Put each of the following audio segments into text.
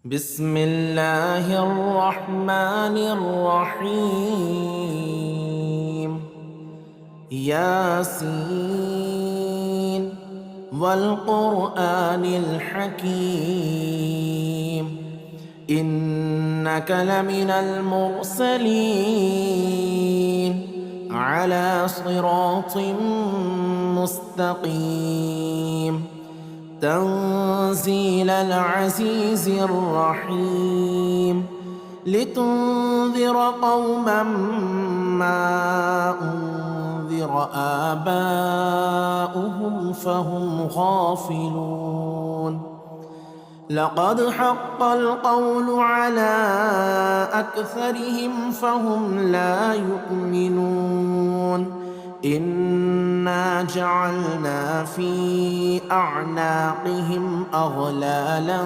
بسم الله الرحمن الرحيم. ياسين والقرآن الحكيم إنك لمن المرسلين على صراط مستقيم تنزيل العزيز الرحيم لتنذر قوما ما أنذر آباؤهم فهم غافلون. لقد حق القول على أكثرهم فهم لا يؤمنون. إنا جعلنا في أعناقهم أغلالا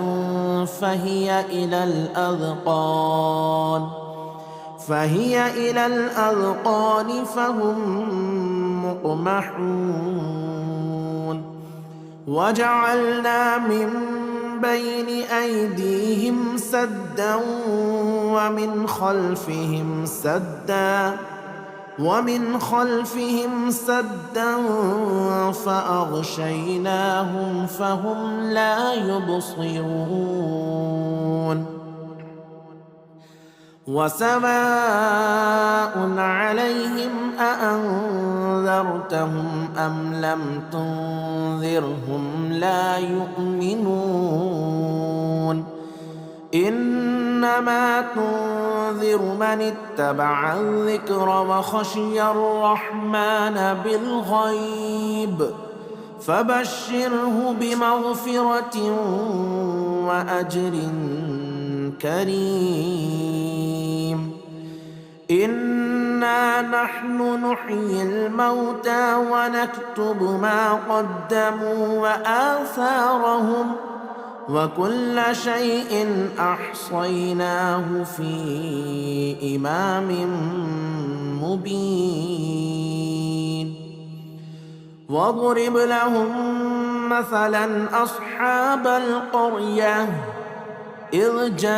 فهي إلى الأذقان فهم مقمحون. وجعلنا من بين أيديهم سدا ومن خلفهم سدا فأغشيناهم فهم لا يبصرون. وسواء عليهم أأنذرتهم أم لم تنذرهم لا يؤمنون. إنما تنذر من اتبع الذكر وخشي الرحمن بالغيب فبشره بمغفرة وأجر كريم. إنا نحن نحيي الموتى ونكتب ما قدموا وآثارهم وكل شيء أحصيناه في إمام مبين. واضرب لهم مثلا أصحاب القرية إذ جاءها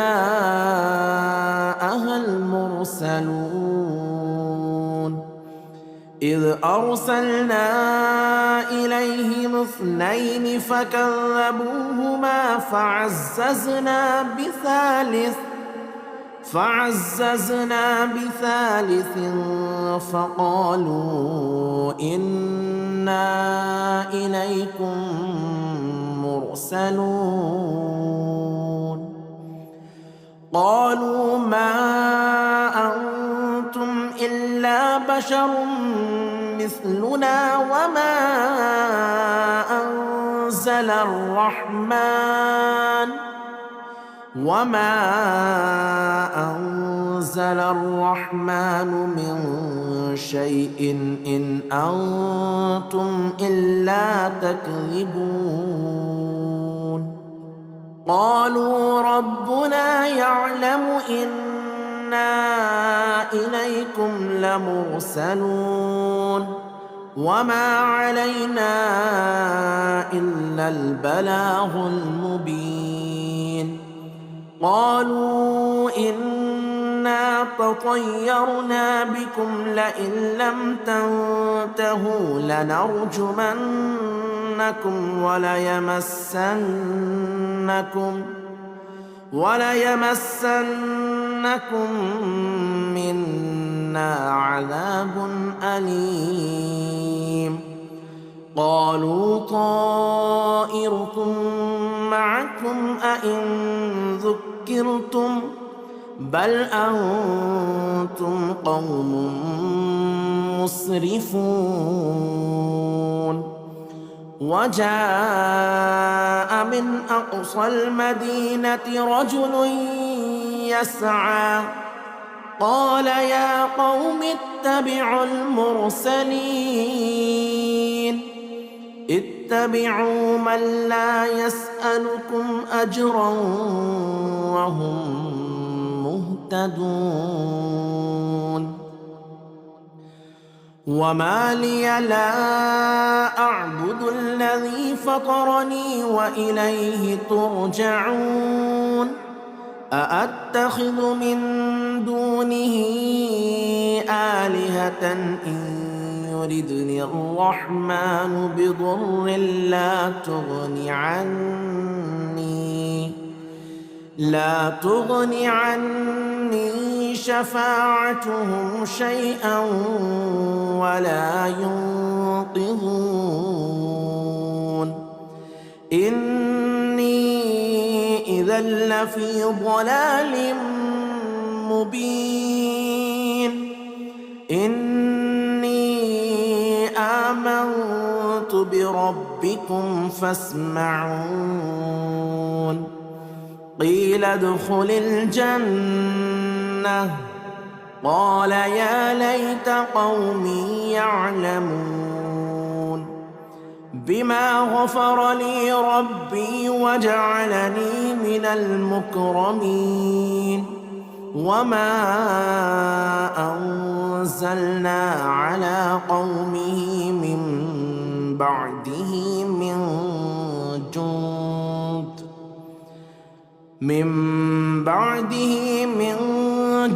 المرسلون إذ أرسلنا إليهم 2 فكذبوهما فعززنا بثالث فقالوا إنا إليكم مرسلون. قالوا ما أنتم إلا بشر مثلنا وما أنزل الرحمن من شيء إن أنتم إلا تكذبون. قالوا ربنا يعلم إنا إليكم لمرسلون وما علينا إلا البلاغ المبين. قالوا إنا تطيرنا بكم لئن لم تنتهوا لنرجمنكم وليمسنكم منا عذاب أليم. قالوا طائركم معكم أئن ذكرتم بل أنتم قوم مسرفون. وجاء من أقصى المدينة رجل يسعى قال يا قوم اتبعوا المرسلين اتبعوا من لا يسألكم أجرا وهم مهتدون. وما لي لا أعبد الذي فطرني وإليه ترجعون أأتخذ من دونه آلهة إن يردني الرحمن بضر لا تغن عني شفاعتهم شيئا ولا ينقذون إني إذا لفي ضلال مبين إني آمنت بربكم فاسمعون قيل ادخل الجنة قال يا ليت قومي يعلمون بما غفر لي ربي وجعلني من المكرمين وما أنزلنا على قومه من بعده من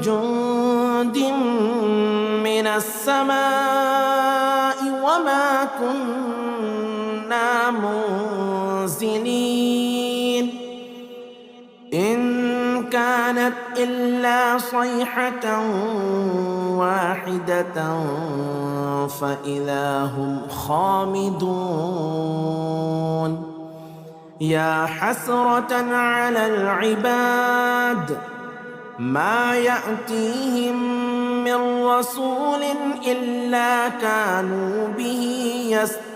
جند من السماء وما كنا منزلين إن كانت إلا صيحة واحدة فإذا هم خامدون يا حسرة على العباد ما يأتيهم من رسول إلا كانوا به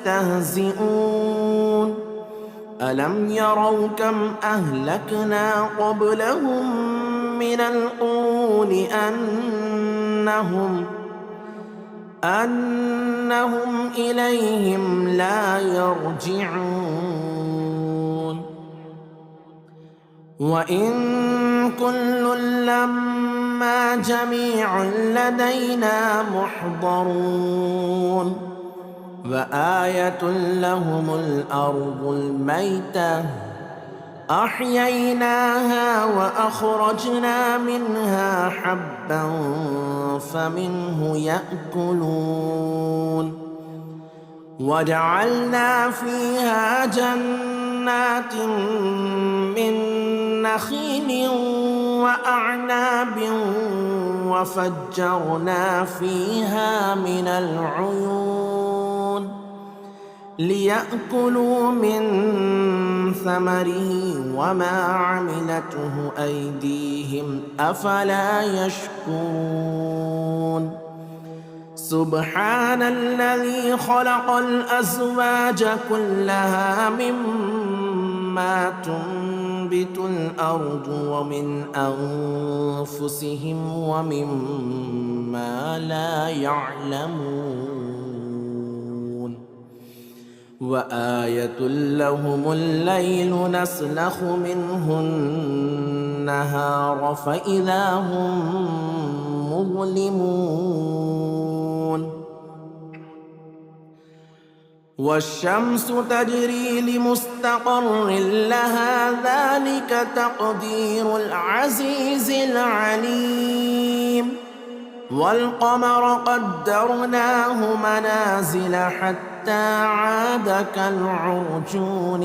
يستهزئون ألم يروا كم أهلكنا قبلهم من القرون أنهم إليهم لا يرجعون وإن كل لما جميع لدينا محضرون وآية لهم الأرض الميتة أحييناها وأخرجنا منها حبا فمنه يأكلون وجعلنا فيها جنات من نخيل وأعناب وفجرنا فيها من العيون ليأكلوا من ثمره وما عملته أيديهم أفلا يشكرون سبحان الذي خلق الأزواج كلها مما تنبت الأرض ومن أنفسهم ومما لا يعلمون وآية لهم الليل نسلخ منه النهار فإذا هم مظلمون والشمس تجري لمستقر لها ذلك تقدير العزيز العليم والقمر قدرناه منازل حتى عاد كالعرجون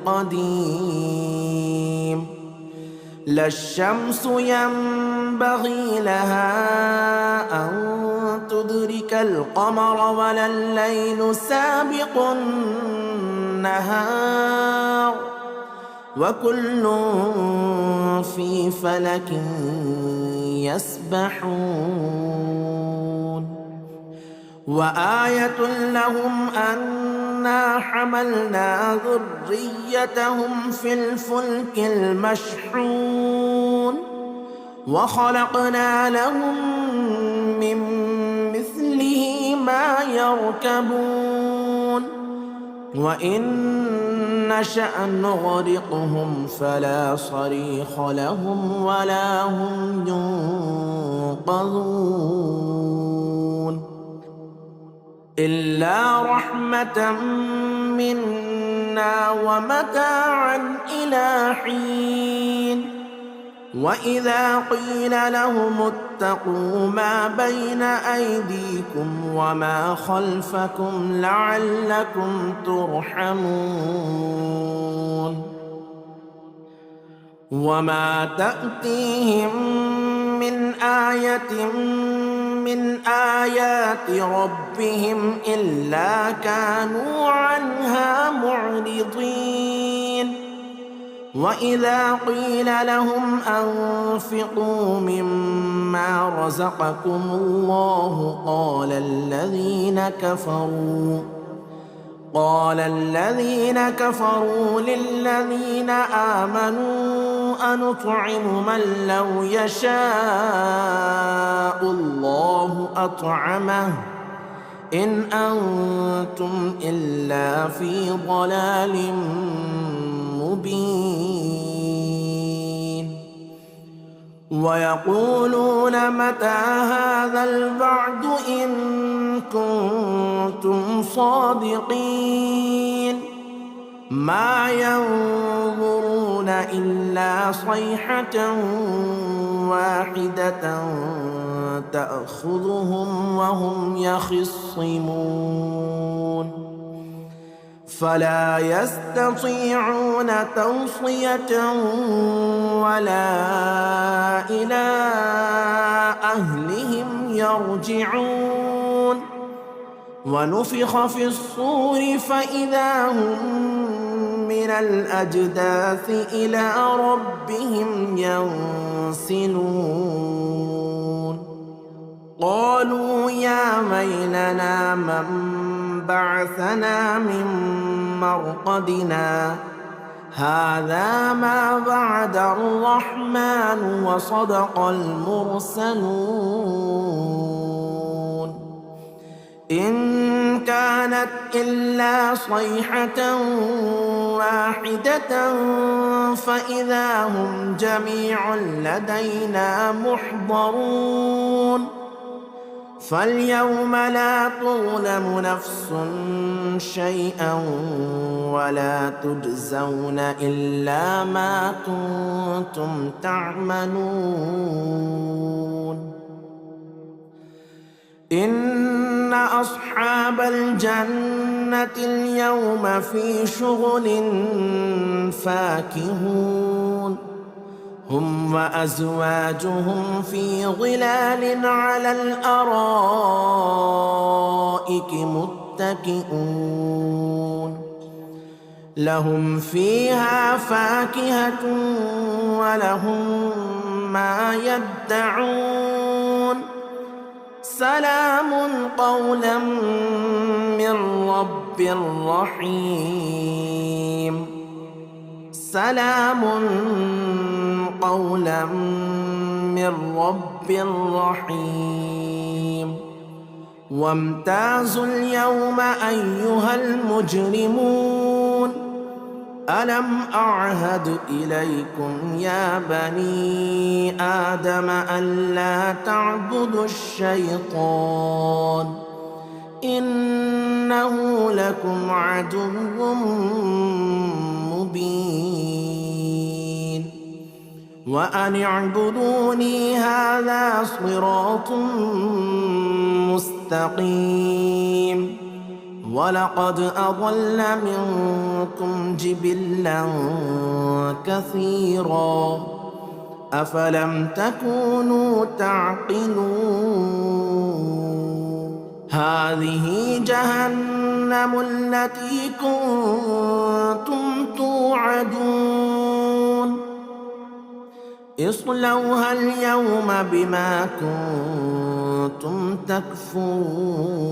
القديم لا الشمس ينبغي لها أن تدرك القمر ولا الليل سابق النهار وكل في فلك يسبحون وآية لهم أنا حملنا ذريتهم في الفلك المشحون وخلقنا لهم من مثله ما يركبون وإن نشأ نغرقهم فلا صريخ لهم ولا هم ينقذون إلا رحمة منا ومتاعا إلى حين وإذا قيل لهم اتقوا ما بين أيديكم وما خلفكم لعلكم ترحمون وما تأتيهم من آية من آيات ربهم إلا كانوا عنها معرضين وإذا قيل لهم أنفقوا مما رزقكم الله قال الذين كفروا للذين آمنوا أنطعم من لو يشاء الله أطعمه إن أنتم إلا في ضلال مبين ويقولون متى هذا الوعد إن كنتم صادقين ما ينظرون إلا صيحة واحدة تأخذهم وهم يخصمون فلا يستطيعون توصية ولا إلى أهلهم يرجعون ونفخ في الصور فإذا هم من الأجداث إلى ربهم ينسلون قالوا يا ويلنا من بعثنا من مرقدنا هذا ما وعد الرحمن وصدق المرسلون إن كانت إلا صيحة واحدة فإذا هم جميع لدينا محضرون فاليوم لا تظلم نفس شيئا ولا تجزون إلا ما كنتم تعملون إن أصحاب الجنة اليوم في شغل فاكهون هم وأزواجهم في ظلال على الأرائك متكئون لهم فيها فاكهة ولهم ما يدعون سلام قولا من رب رحيم سلام قولا من رب رحيم وامتازوا اليوم أيها المجرمون ألم أعهد إليكم يا بني آدم ألا تعبدوا الشيطان إنه لكم عدو مبين وأن اعبدوني هذا صراط مستقيم ولقد أضل منكم جبلا كثيرا أفلم تكونوا تعقلون هذه جهنم التي كنتم توعدون اصلوها اليوم بما كنتم تكفرون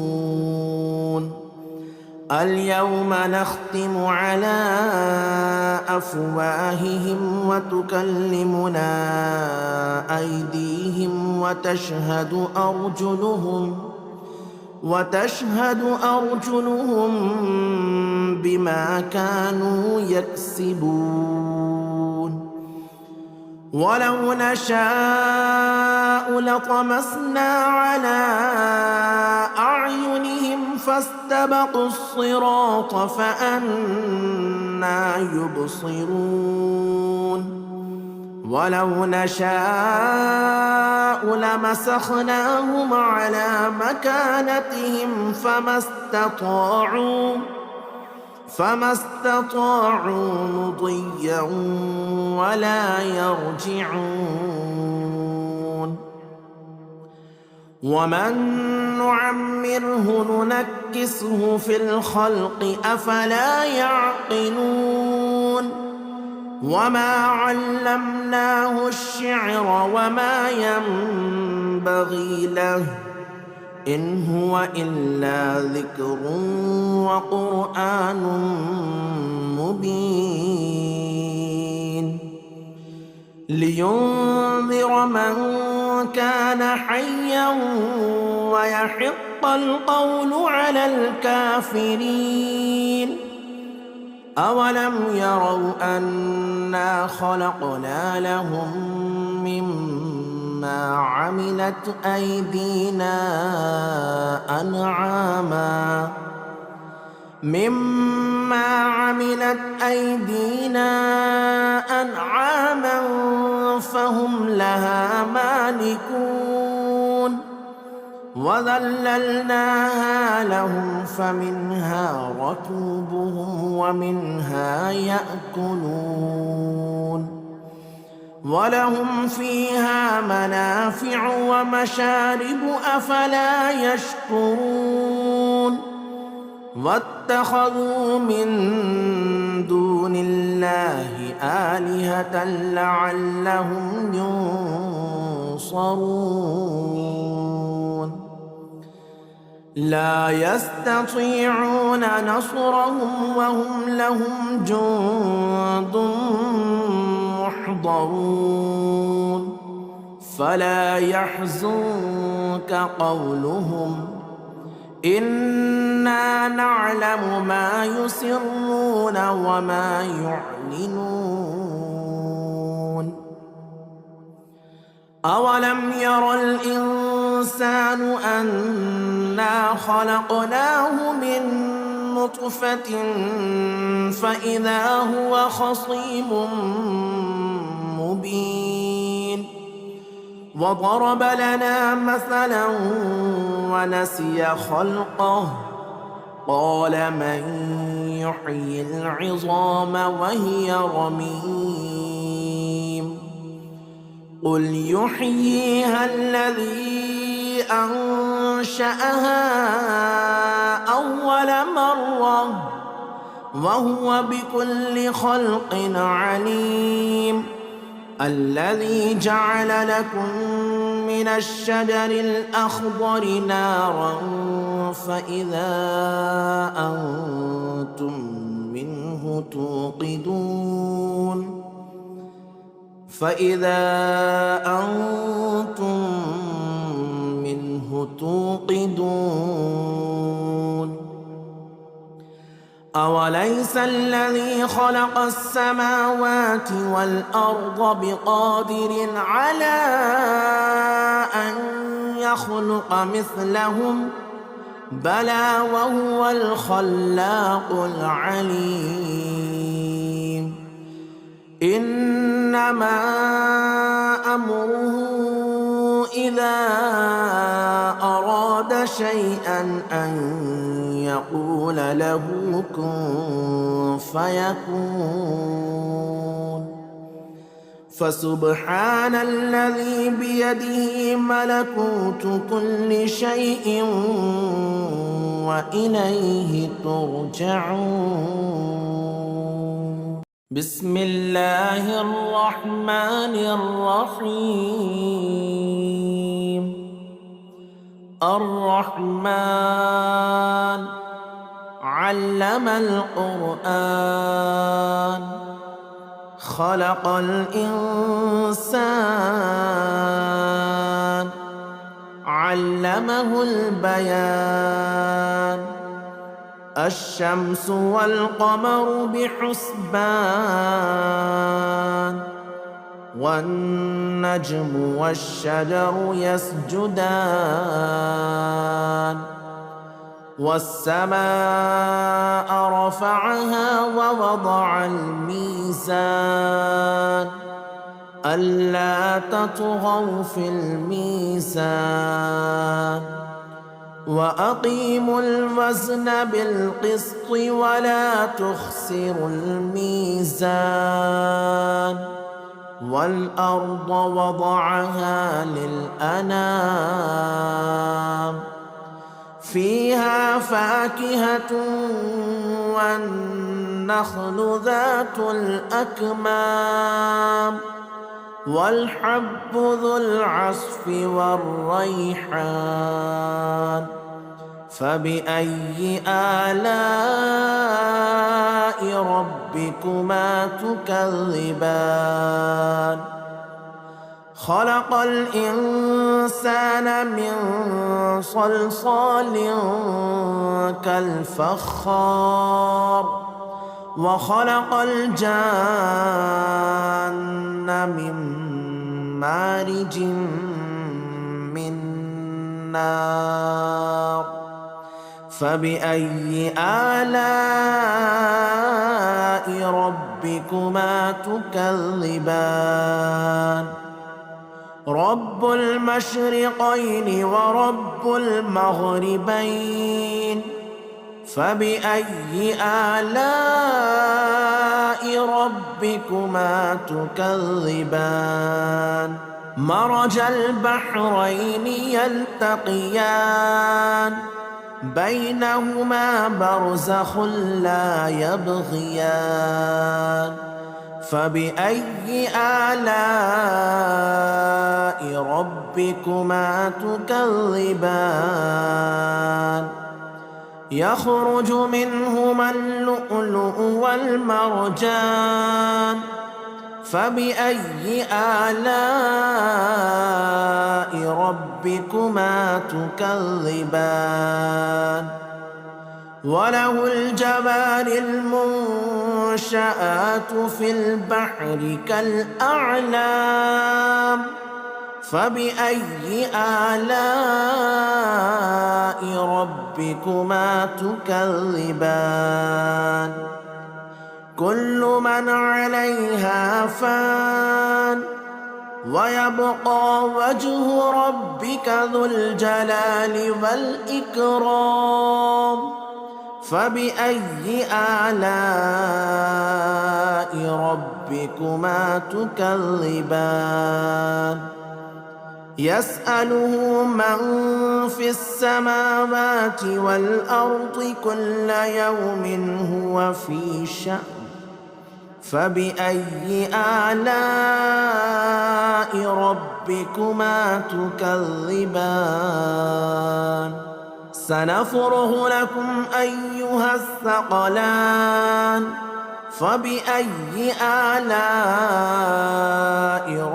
اليوم نختم على أفواههم وتكلمنا أيديهم وتشهد أرجلهم بما كانوا يكسبون ولو نشاء لطمسنا على أعينهم فاستبقوا الصراط فأنى يبصرون ولو نشاء لمسخناهم على مكانتهم فما استطاعوا مضيا ولا يرجعون. ومن نعمره ننكسه في الخلق أفلا يعقلون. وما علمناه الشعر وما ينبغي له إن هو إلا ذكر وقرآن مبين لينذر من كان حيا ويحق القول على الكافرين. أولم يروا أنا خلقنا لهم مما عملت أيدينا أنعاما فهم لها مالكون. وذللناها لهم فمنها ركوبهم ومنها يأكلون ولهم فيها منافع ومشارب أفلا يشكرون. واتخذوا من دون الله آلهة لعلهم ينصرون. لا يستطيعون نصرهم وهم لهم جند محضرون. فلا يحزنك قولهم إنا نعلم ما يسرون وما يعلنون. أولم ير الإنسان أنا خلقناه من نطفة فإذا هو خصيم مبين. وضرب لنا مثلا ونسي خلقه قال من يحيي العظام وهي رميم. قل يحييها الذي أنشأها أول مرة وهو بكل خلق عليم. الذي جعل لكم من الشجر الأخضر نارا فإذا أنتم منه توقدون. أوليس الذي خلق السماوات والأرض بقادر على أن يخلق مثلهم بلى وهو الخلاق العليم. إنما أمره إذا أراد شيئا أن يقول له كن فيكون. فسبحان الذي بيده ملكوت كل شيء وإليه ترجعون. بسم الله الرحمن الرحيم. الرحمن علم القرآن خلق الإنسان علمه البيان. الشمس والقمر بحسبان والنجم والشجر يسجدان. والسماء رفعها ووضع الميزان ألا تطغوا في الميزان وأقيموا الوزن بالقسط ولا تخسروا الميزان والأرض وضعها للأنام فيها فاكهة والنخل ذات الأكمام والحب ذو العصف والريحان فبأي آلاء ربكما تكذبان خلق الإنسان من صلصال كالفخار وخلق الجان من مارج من نار فبأي آلاء ربكما تكذبان رب المشرقين ورب المغربين فبأي آلاء ربكما تكذبان مرج البحرين يلتقيان بينهما برزخ لا يبغيان فبأي آلاء ربكما تكذبان يخرج منهما اللؤلؤ والمرجان فبأي آلاء ربكما تكذبان وله الجوار المنشآت في البحر كالأعلام فبأي آلاء ربكما تكذبان كل من عليها فان ويبقى وجه ربك ذو الجلال والإكرام فبأي آلاء ربكما تكذبان يسأله من في السماوات والأرض كل يوم هو في شأن فبأي آلاء ربكما تكذبان سنفرغ لكم أيها الثقلان فبأي آلاء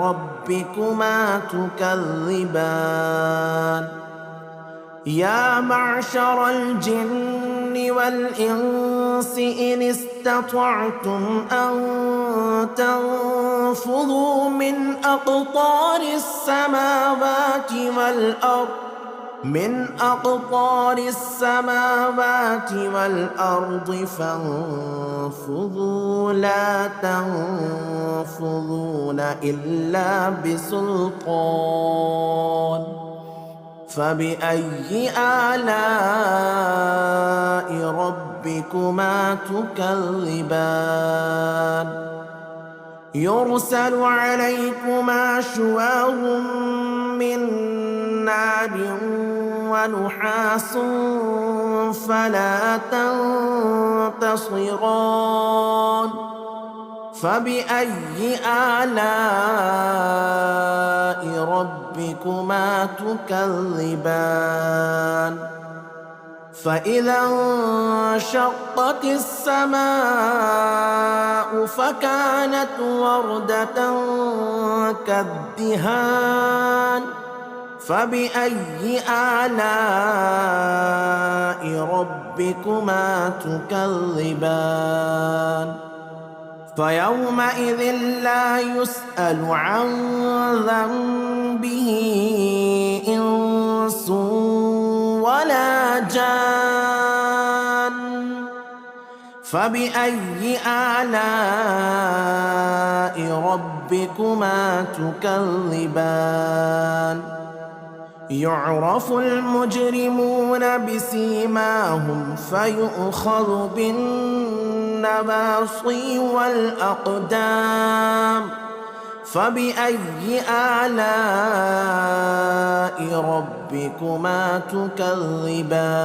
ربكما تكذبان يا معشر الجن والإنس إن استطعتم أن تنفذوا من أقطار السماوات والأرض فانفذوا لا تنفذون إلا بسلطان فبأي آلاء ربكما تكذبان يرسل عليكما شواظ من نار ونحاس فلا تنتصران فبأي آلاء ربكما تكذبان فإذا انشقت السماء فكانت وردة كالدهان فبأي آلاء ربكما تكذبان فيومئذ لا يسأل عن ذنبه إنس ولا جان فبأي آلاء ربكما ربكما تكذبان يعرف المجرمون بسيماهم فيؤخذ بالنواصي والأقدام فبأي آلاء ربكما تكذبان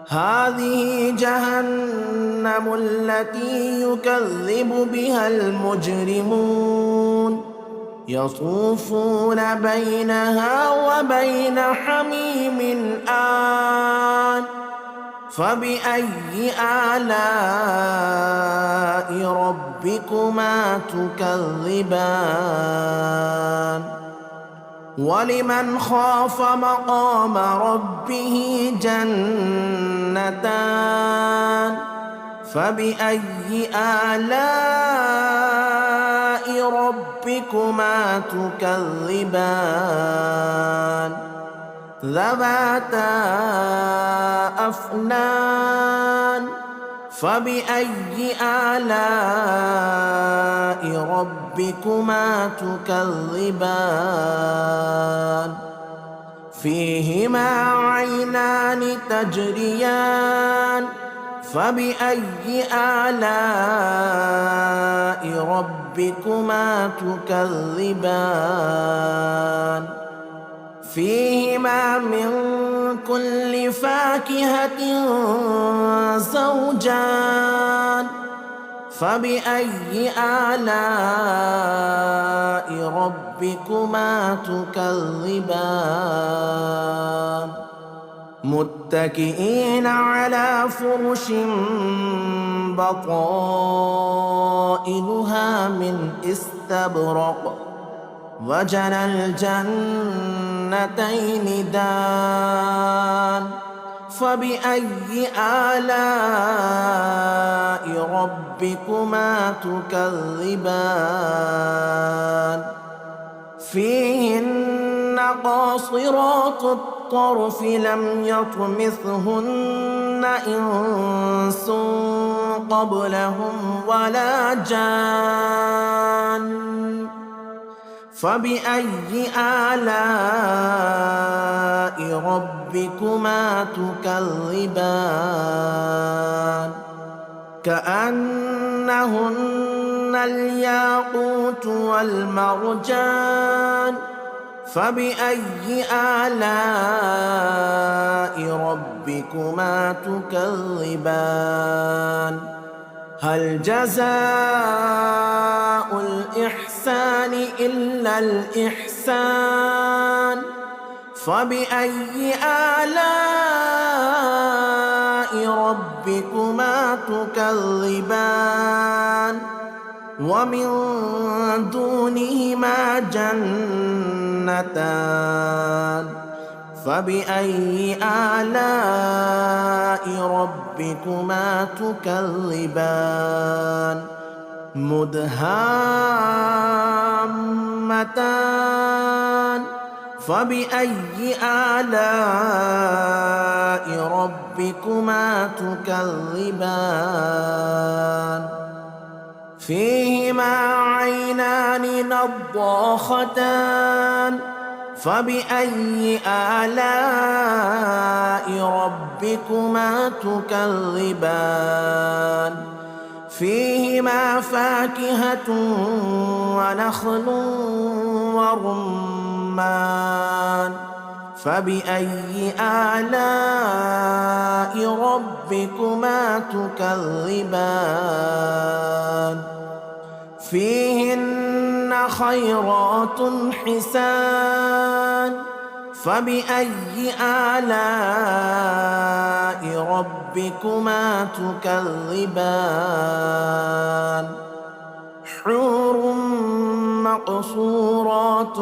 هذه جهنم التي يكذب بها المجرمون يطوفون بينها وبين حميم آن فبأي آلاء ربكما تكذبان ولمن خاف مقام ربه جنتان فبأي آلاء ربكما تكذبان ذواتا أفنان فبأي آلاء ربكما تكذبان فيهما عينان تجريان فبأي آلاء ربكما تكذبان فيهما من كل فاكهة زوجان فبأي آلاء ربكما تكذبان متكئين على فرش بطائنها من استبرق وجنى الجنتين دان فبأي آلاء ربكما تكذبان فيهن قاصرات الطرف لم يطمثهن إنس قبلهم ولا جان فبأي آلاء ربكما تكذبان كأنهن الياقوت والمرجان فبأي آلاء ربكما تكذبان هل جزاء الإحسان إلا الإحسان فبأي آلاء ربكما تكذبان ومن دونهما جنتان فبأي آلاء ربكما تكذبان مدهامتان فبأي آلاء ربكما تكذبان فيهما عينان نضاختان فبأي آلاء ربكما تكذبان فيهما فاكهة ونخل ورمان فبأي آلاء ربكما تكذبان فيهن خيرات حسان فبأي آلاء ربكما تكذبان حور مقصورات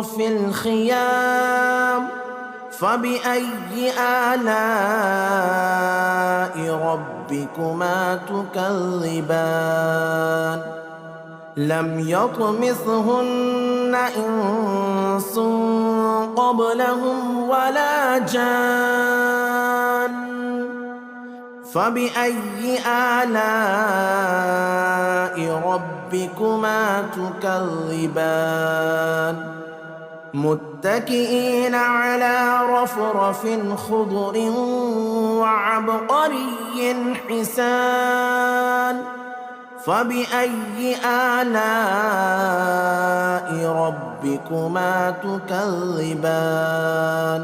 في الخيام فبأي آلاء ربكما تكذبان لم يطمثهن إنس قبلهم ولا جان فبأي آلاء ربكما تكذبان متكئين على رفرف خضر وعبقري حسان فبأي آلاء ربكما تكذبان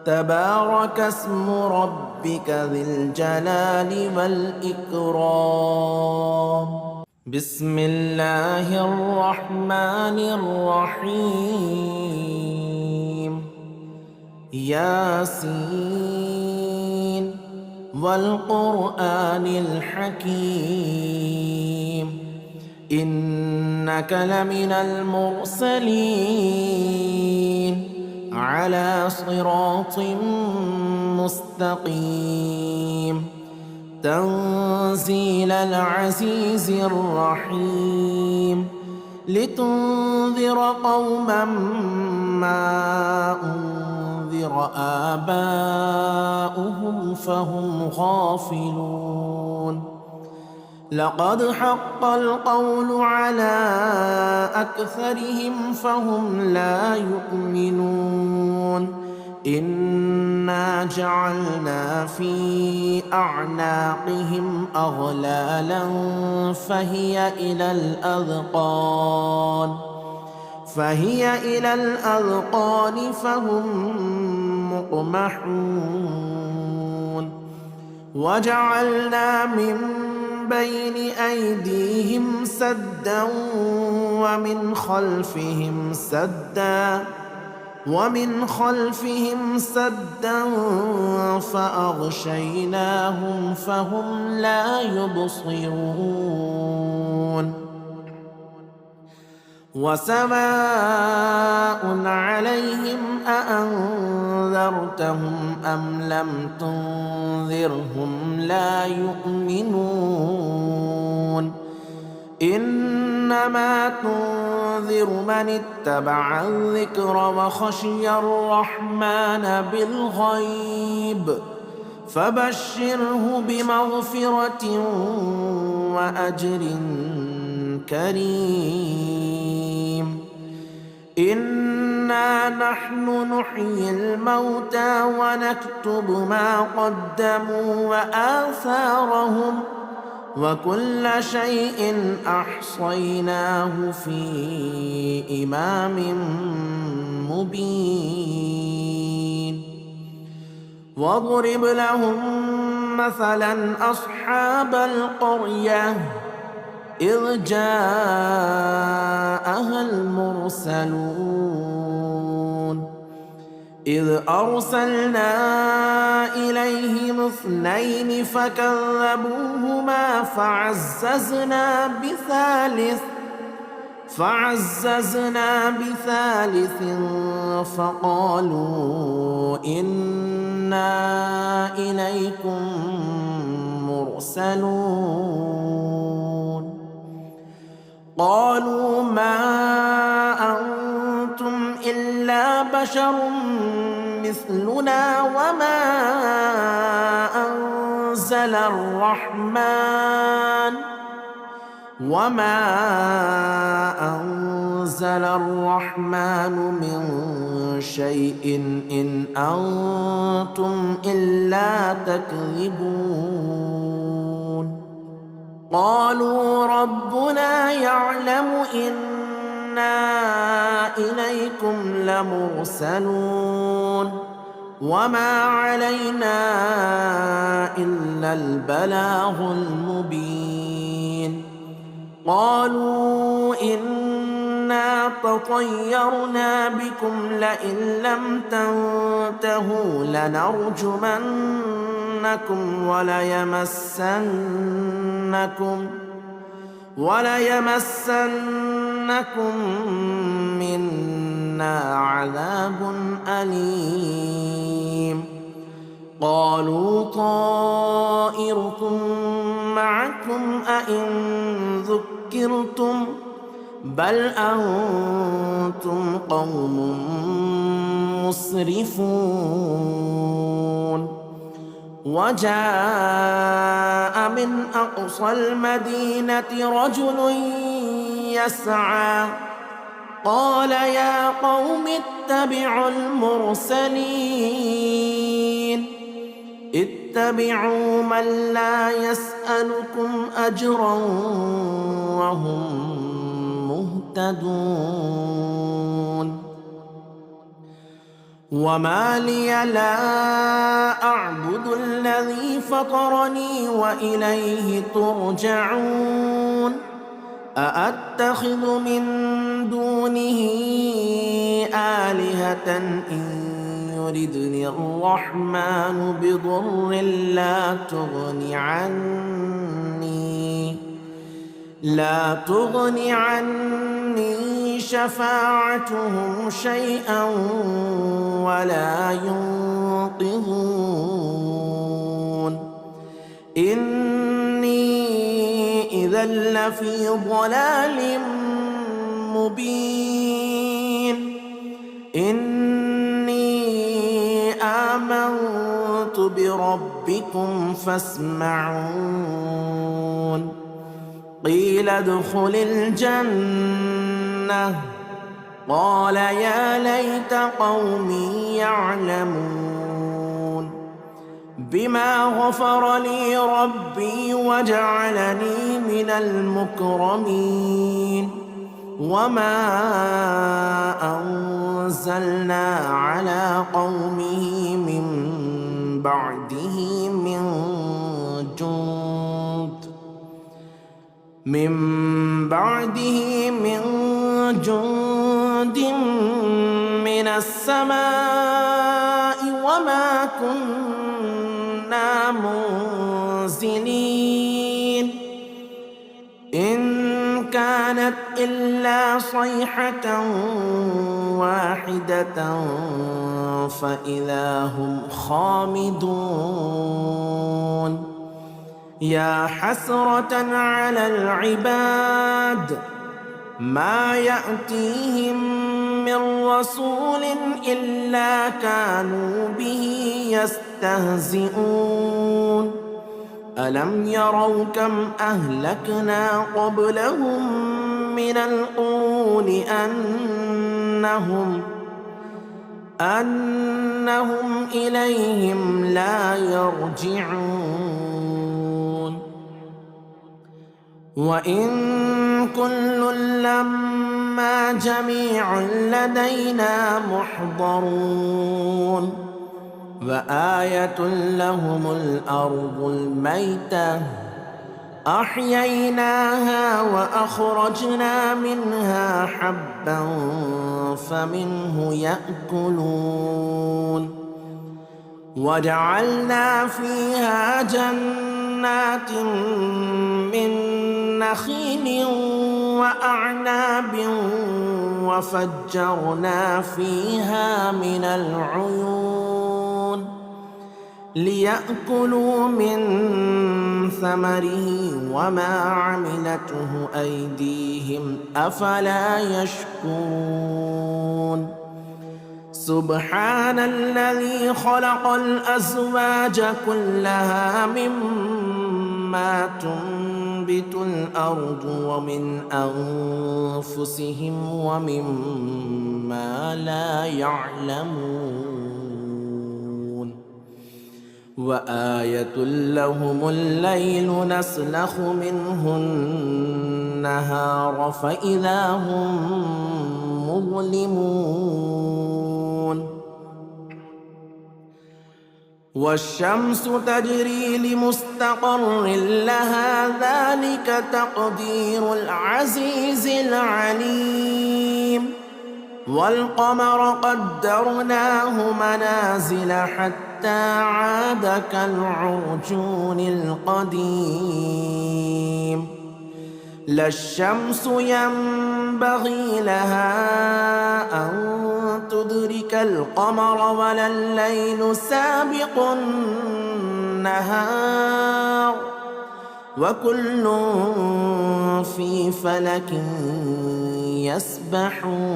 تبارك اسم ربك ذي الجلال والإكرام بسم الله الرحمن الرحيم ياسين والقرآن الحكيم إنك لمن المرسلين على صراط مستقيم تنزيل العزيز الرحيم لتنذر قوما ما أنذر آباؤهم فهم غافلون لقد حق القول على أكثرهم فهم لا يؤمنون إنا جعلنا في أعناقهم أغلالا فهي إلى الأذقان فهم مقمحون وجعلنا من بين أيديهم سدا ومن خلفهم سدا فأغشيناهم فهم لا يبصرون وسواء عليهم أأنذرتهم أم لم تنذرهم لا يؤمنون إنما تنذر من اتبع الذكر وخشي الرحمن بالغيب فبشره بمغفرة وأجر كريم إنا نحن نحيي الموتى ونكتب ما قدموا وآثارهم وكل شيء أحصيناه في إمام مبين واضرب لهم مثلا أصحاب القرية إذ جاءها المرسلون إذ أرسلنا إليهم 2 فكذبوهما فعززنا بثالث فقالوا إنا إليكم مرسلون قالوا ما أنتم إلا بشر مثلنا وما أنزل الرحمن من شيء إن أنتم إلا تكذبون قالوا ربنا يعلم إنا إليكم لمرسلون وما علينا إلا البلاغ المبين قالوا إنا تطيرنا بكم لئن لم تنتهوا لنرجمنكم وليمسنكم منا عذاب أليم قالوا طائركم معكم أئن ذكرتم بل أنتم قوم مسرفون وجاء من أقصى المدينة رجل يسعى قال يا قوم اتبعوا المرسلين اتبعوا من لا يسألكم أجرا وهم مهتدون وما لي لا أعبد الذي فطرني وإليه ترجعون أأتخذ من دونه آلهة إن يردني الرحمن بضر لا تغني عني شفاعتهم شيئا ولا ينقذون إني إذا لفي ضلال مبين إني آمنت بربكم فاسمعون قيل ادخل الجنة قال يا ليت قومي يعلمون بما غفر لي ربي وجعلني من المكرمين وما أنزلنا على قومه من بعده من جند من السماء وما كنا منزلين إن كانت إلا صيحة واحدة فإذا هم خامدون يا حسرة على العباد ما يأتيهم من رسول إلا كانوا به يستهزئون ألم يروا كم أهلكنا قبلهم من القرون أنهم إليهم لا يرجعون وإن كل لما جميع لدينا محضرون وآية لهم الأرض الميتة أحييناها وأخرجنا منها حبا فمنه يأكلون وجعلنا فيها جنات من نخيل وأعناب وفجرنا فيها من العيون ليأكلوا من ثمره وما عملته أيديهم أفلا يشكرون سبحان الذي خلق الأزواج كلها مما تنبت الأرض ومن أنفسهم ومما لا يعلمون وآية لهم الليل نسلخ منه النهار فإذا هم مظلمون والشمس تجري لمستقر لها ذلك تقدير العزيز العليم والقمر قدرناه منازل حتى عاد كالعرجون القديم لا الشمس ينبغي لها أن تدرك القمر ولا الليل سابق النهار وكل في فلك يسبحون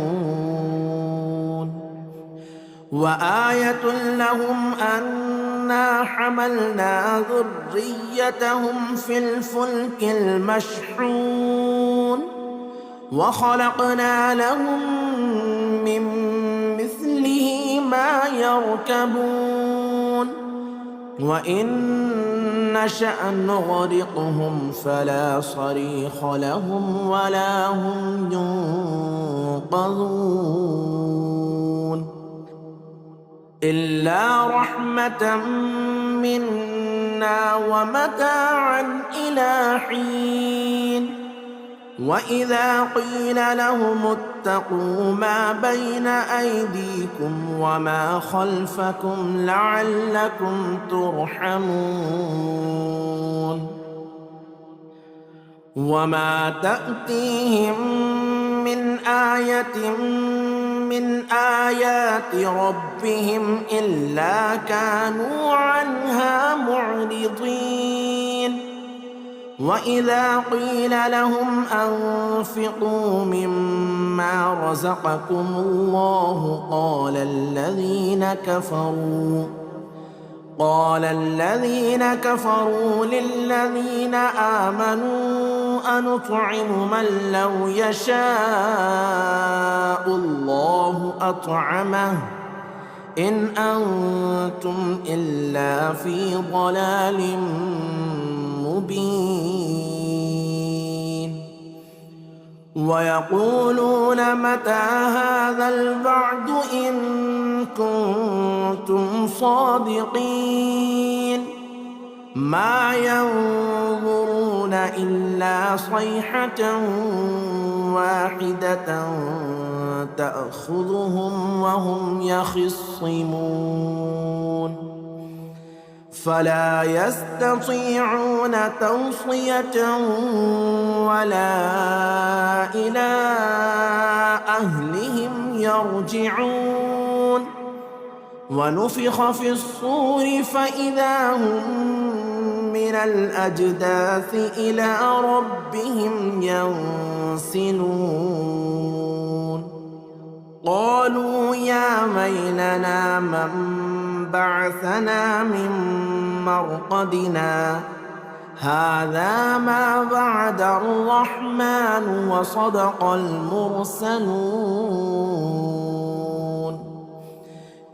وآية لهم أنا حملنا ذريتهم في الفلك المشحون وخلقنا لهم من مثله ما يركبون وإن نشأ نغرقهم فلا صريخ لهم ولا هم ينقذون إلا رحمة منا ومتاعا إلى حين وإذا قيل لهم اتقوا ما بين أيديكم وما خلفكم لعلكم ترحمون وما تأتيهم من آية من آيات ربهم إلا كانوا عنها معرضين وإذا قيل لهم أنفقوا مما رزقكم الله قال الذين كفروا للذين آمنوا أنطعم من لو يشاء الله أطعمه إن أنتم إلا في ضلال مبين ويقولون متى هذا الوعد إن كنتم صادقين ما ينظرون إلا صيحة واحدة تأخذهم وهم يخصمون فلا يستطيعون توصية ولا إلى أهلهم يرجعون ونفخ في الصور فإذا هم من الأجداث إلى ربهم ينسلون قالوا يا ويلنا من بعثنا من مرقدنا هذا ما وعد الرحمن وصدق المرسلون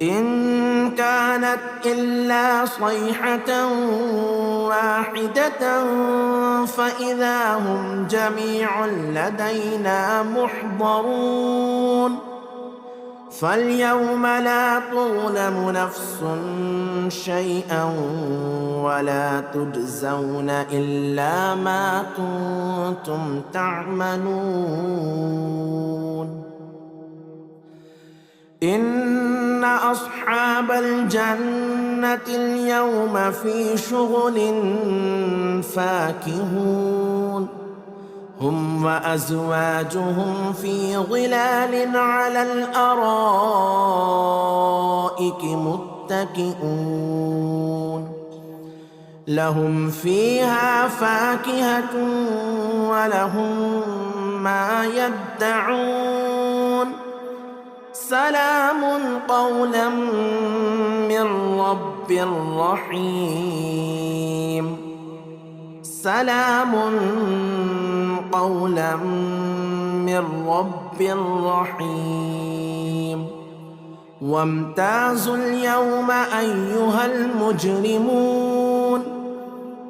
إن كانت إلا صيحة واحدة فإذا هم جميع لدينا محضرون فاليوم لا تظلم نفس شيئا ولا تجزون إلا ما كنتم تعملون إن أصحاب الجنة اليوم في شغل فاكهون هم وأزواجهم في ظلال على الأرائك متكئون لهم فيها فاكهة ولهم ما يدعون سلام قولا من رب رحيم سلام قولا من رب رحيم وامتازوا اليوم أيها المجرمون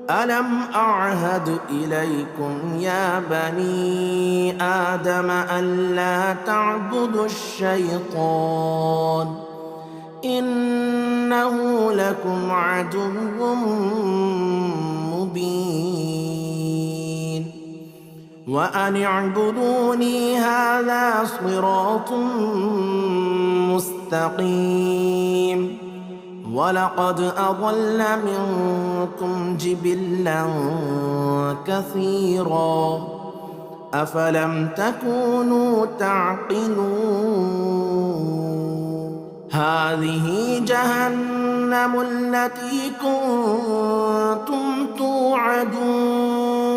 ألم أعهد إليكم يا بني آدم ألا تعبدوا الشيطان إنه لكم عدو مبين وأن اعبدوني هذا صراط مستقيم ولقد أضل منكم جبلا كثيرا أفلم تكونوا تعقلون هذه جهنم التي كنتم توعدون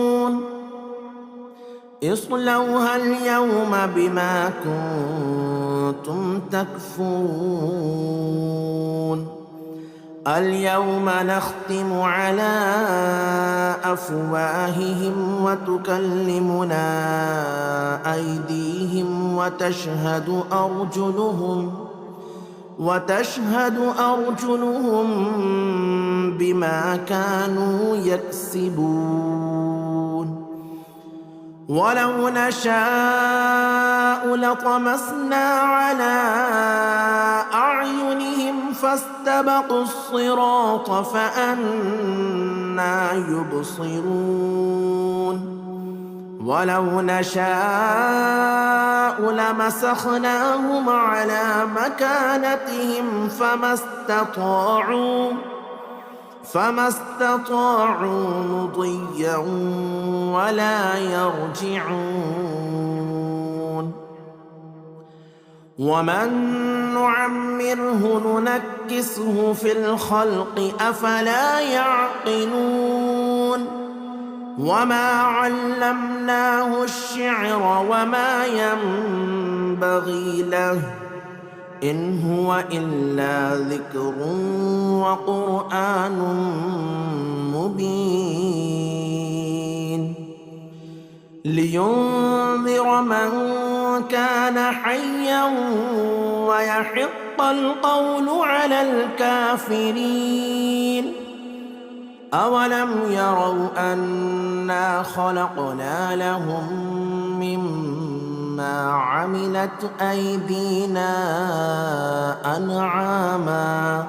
اصلوها اليوم بما كنتم كنتم تكفرون اليوم نختم على أفواههم وتكلمنا أيديهم وتشهد أرجلهم بما كانوا يكسبون ولو نشاء لطمسنا على أعينهم فاستبقوا الصراط فأنى يبصرون ولو نشاء لمسخناهم على مكانتهم فما استطاعوا مضيا ولا يرجعون ومن نعمره ننكسه في الخلق أفلا يعقلون وما علمناه الشعر وما ينبغي له إن هو إلا ذكر وقرآن مبين لينذر من كان حيا ويحق القول على الكافرين أولم يروا أنا خلقنا لهم مما عملت أيدينا أنعاما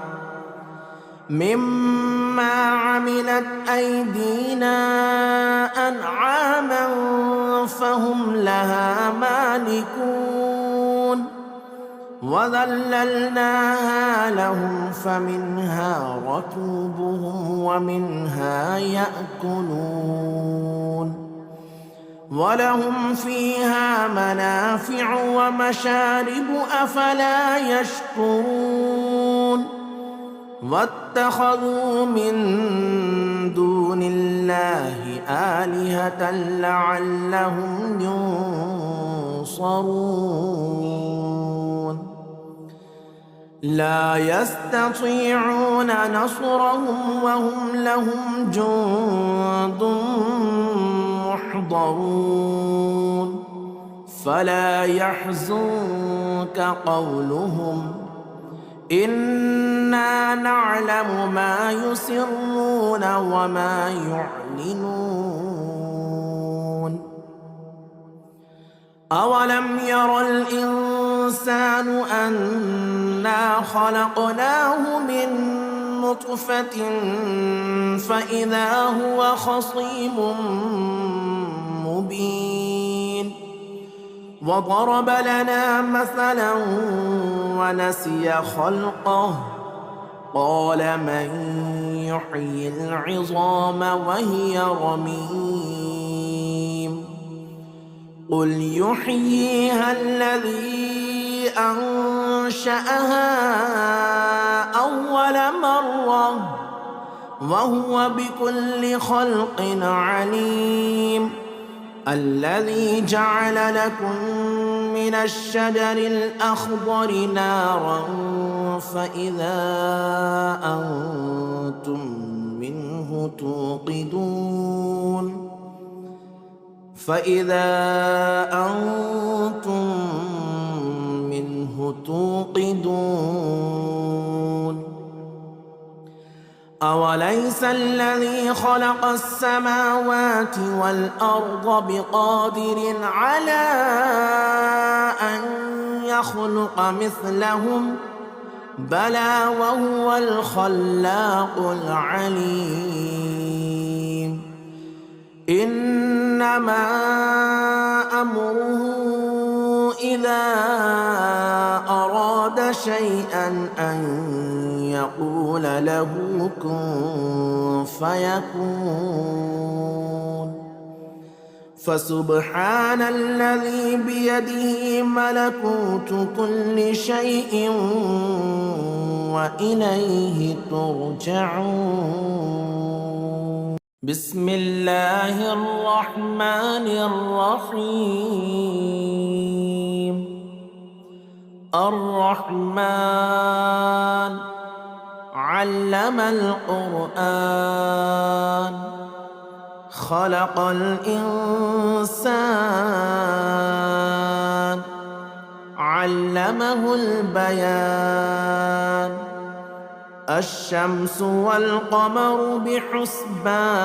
فهم لها مالكون وذللناها لهم فمنها ركوبهم ومنها يأكلون ولهم فيها منافع ومشارب أفلا يشكرون واتخذوا من دون الله آلهة لعلهم ينصرون لا يستطيعون نصرهم وهم لهم جند محضرون فلا يحزنك قولهم إنا نعلم ما يسرون وما يعلنون أولم ير الإنسان أنا خلقناه من نطفة فإذا هو خصيم مبين وضرب لنا مثلا ونسي خلقه قال من يحيي العظام وهي رميم قل يحييها الذي أنشأها أول مرة وهو بكل خلق عليم الذي جعل لكم من الشجر الأخضر نارا فإذا أنتم منه توقدون أوليس الذي خلق السماوات والأرض بقادر على أن يخلق مثلهم بلى وهو الخلاق العليم إنما أمره إذا أراد شيئا أن يقول له كن فيكون فسبحان الذي بيده ملكوت كل شيء وإليه ترجعون بسم الله الرحمن الرحيم الرحمن علم القرآن خلق الإنسان علمه البيان الشمس والقمر بحسبان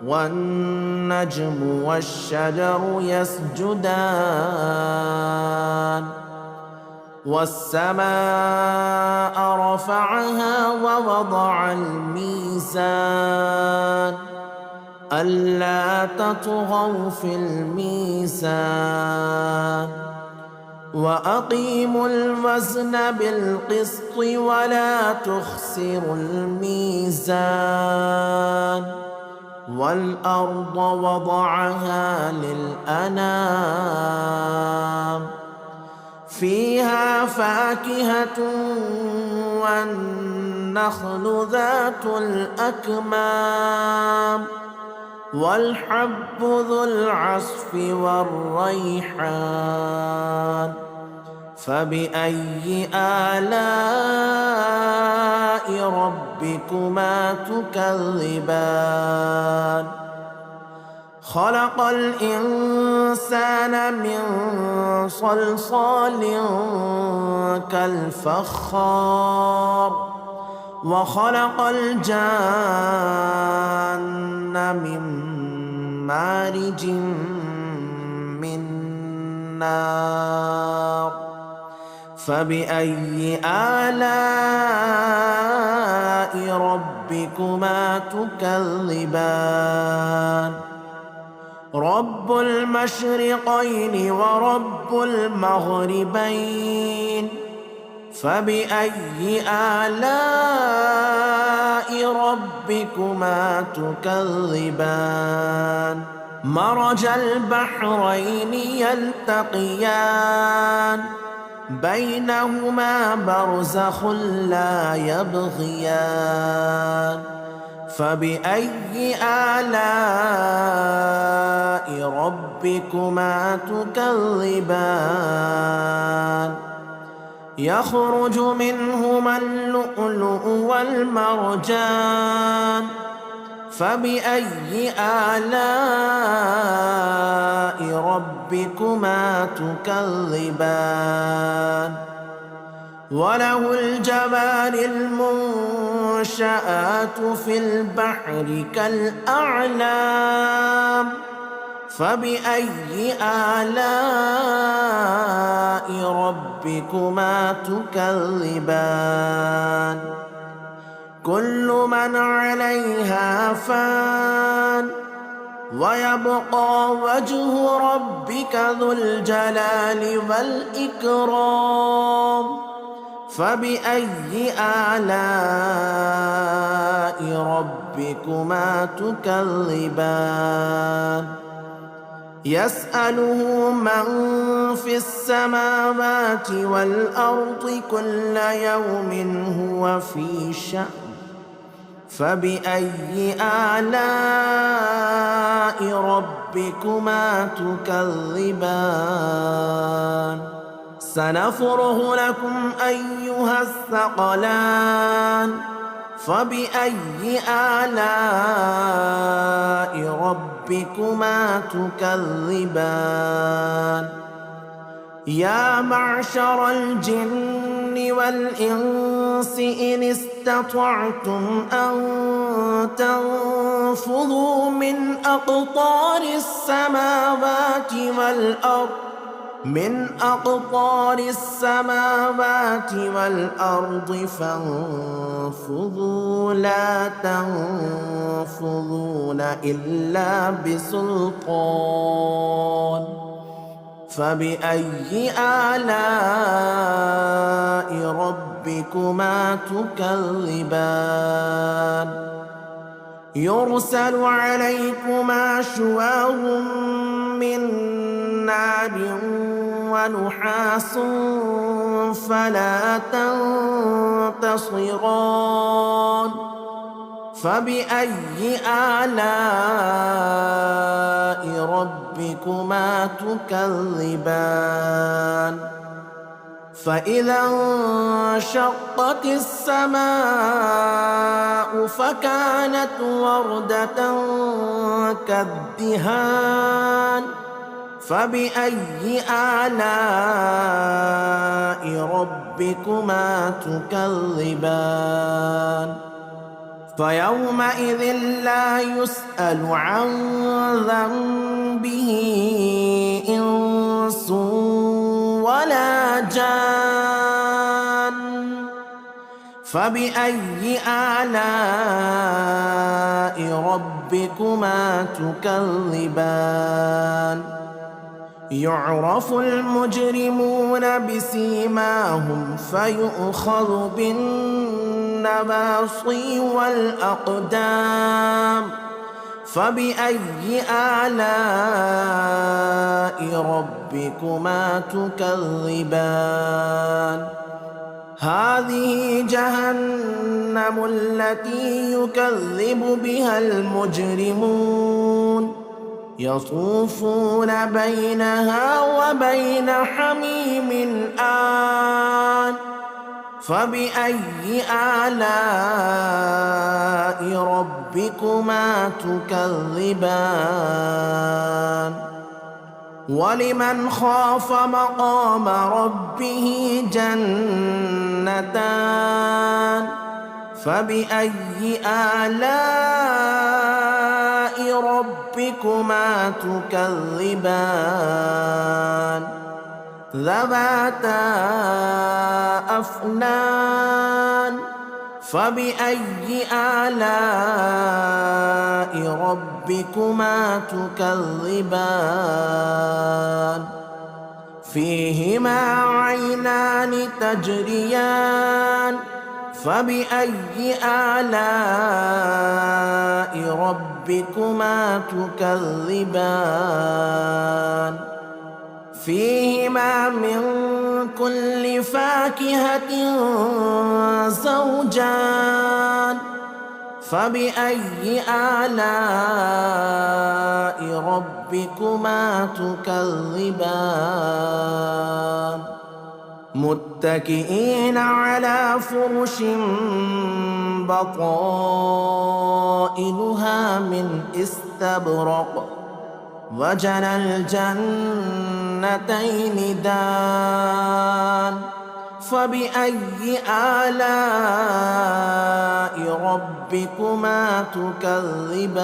والنجم والشجر يسجدان والسماء رفعها ووضع الميزان ألا تطغوا في الميزان وأقيموا الوزن بالقسط ولا تخسروا الميزان والأرض وضعها للأنام فيها فاكهة والنخل ذات الأكمام والحب ذو العصف والريحان فبأي آلاء ربكما تكذبان خلق الإنسان من صلصال كالفخار وخلق الجان من مارج من نار فبأي آلاء ربكما تكذبان رب المشرقين ورب المغربين فبأي آلاء ربكما تكذبان مرج البحرين يلتقيان بينهما برزخ لا يبغيان فبأي آلاء ربكما تكذبان يخرج منهما اللؤلؤ والمرجان فبأي آلاء ربكما تكذبان وله الجوار المنشآت في البحر كالأعلام فبأي آلاء ربكما تكذبان كل من عليها فان ويبقى وجه ربك ذو الجلال والإكرام فبأي آلاء ربكما تكذبان يسأله من في السماوات والأرض كل يوم هو في شأن فبأي آلاء ربكما تكذبان سنفرغ لكم أيها الثقلان فبأي آلاء ربكما تكذبان يا معشر الجن والإنس إن استطعتم أن تنفذوا من أقطار السماوات والأرض فانفذوا لا تنفذون إلا بسلطان فبأي آلاء ربكما تكذبان يرسل عليكما شواظ من نار ونحاس فلا تنتصران فبأي آلاء ربكما ربكما تكذبان فإذا انشقت السماء فكانت وردة كالدهان فبأي آلاء ربكما تكذبان فيومئذ لا يسأل عن ذنبه إنس ولا جان فبأي آلاء ربكما تكذبان يعرف المجرمون بسيماهم فيؤخذ بالنواصي والأقدام فبأي آلاء ربكما تكذبان هذه جهنم التي يكذب بها المجرمون يطوفون بينها وبين حميم آن فبأي آلاء ربكما تكذبان ولمن خاف مقام ربه جنتان فبأي آلاء ربكما تكذبان ذواتا أفنان فبأي آلاء ربكما تكذبان فيهما عينان تجريان فبأي آلاء ربكما تكذبان فيهما من كل فاكهة زوجان فبأي آلاء ربكما تكذبان متكئين على فرش بطائنها من استبرق وجنى الجنتين دان فبأي آلاء ربكما تكذبان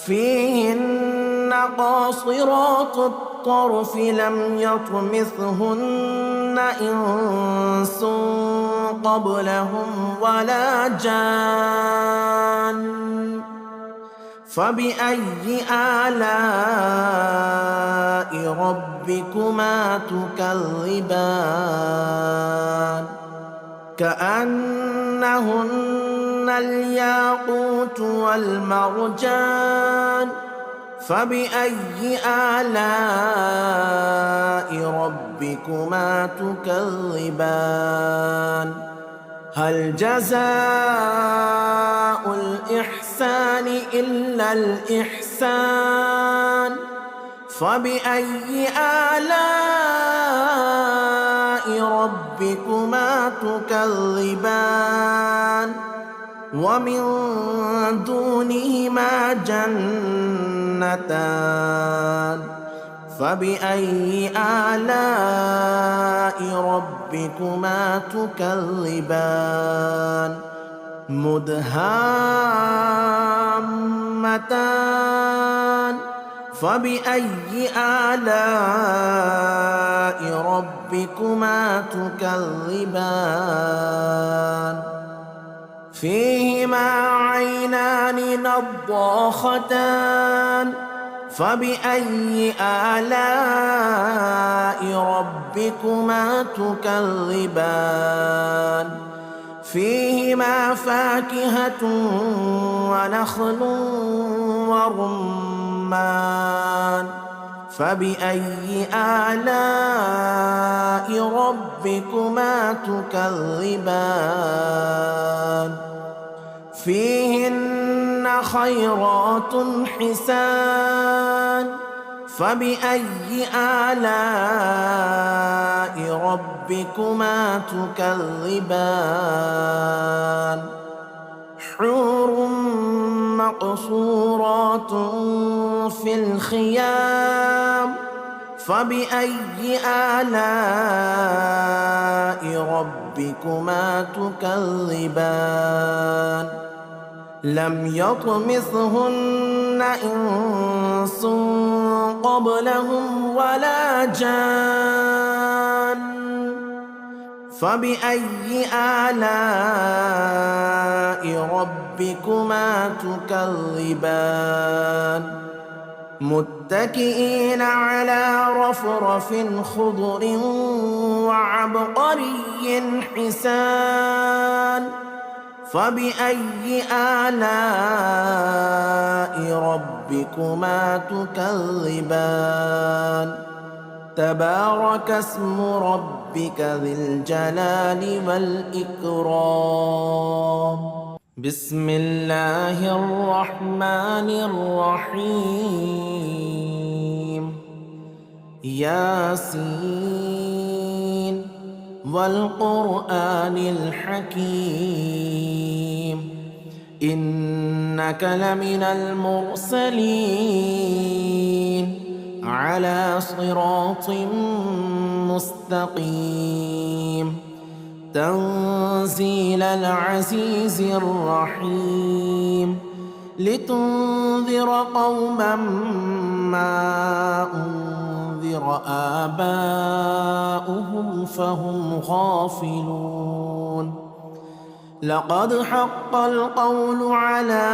فيهن قاصرات الطرف لم يطمثهن إنس قبلهم ولا جان فبأي آلاء ربكما تكذبان كأنهن الياقوت والمرجان فبأي آلاء ربكما تكذبان هل جزاء الإحسان إلا الإحسان فبأي آلاء ربكما تكذبان ومن دونهما جنتان فبأي آلاء ربكما تكذبان مدهامتان فبأي آلاء ربكما تكذبان فيهما عينان نضاختان فبأي آلاء ربكما تكذبان فيهما فاكهة ونخل ورمان فبأي آلاء ربكما تكذبان فيهن خيرات حسان فبأي آلاء ربكما تكذبان حور مقصورات في الخيام فبأي آلاء ربكما تكذبان لم يطمثهن إنس قبلهم ولا جان فبأي آلاء ربكما تكذبان متكئين على رفرف خضر وعبقري حسان فبأي آلاء ربكما تكذبان تبارك اسم ربك ذي الجلال والإكرام بسم الله الرحمن الرحيم ياسين والقرآن الحكيم إنك لمن المرسلين على صراط مستقيم تنزيل العزيز الرحيم لتنذر قوما ما أنذر آباؤهم فهم غافلون لقد حق القول على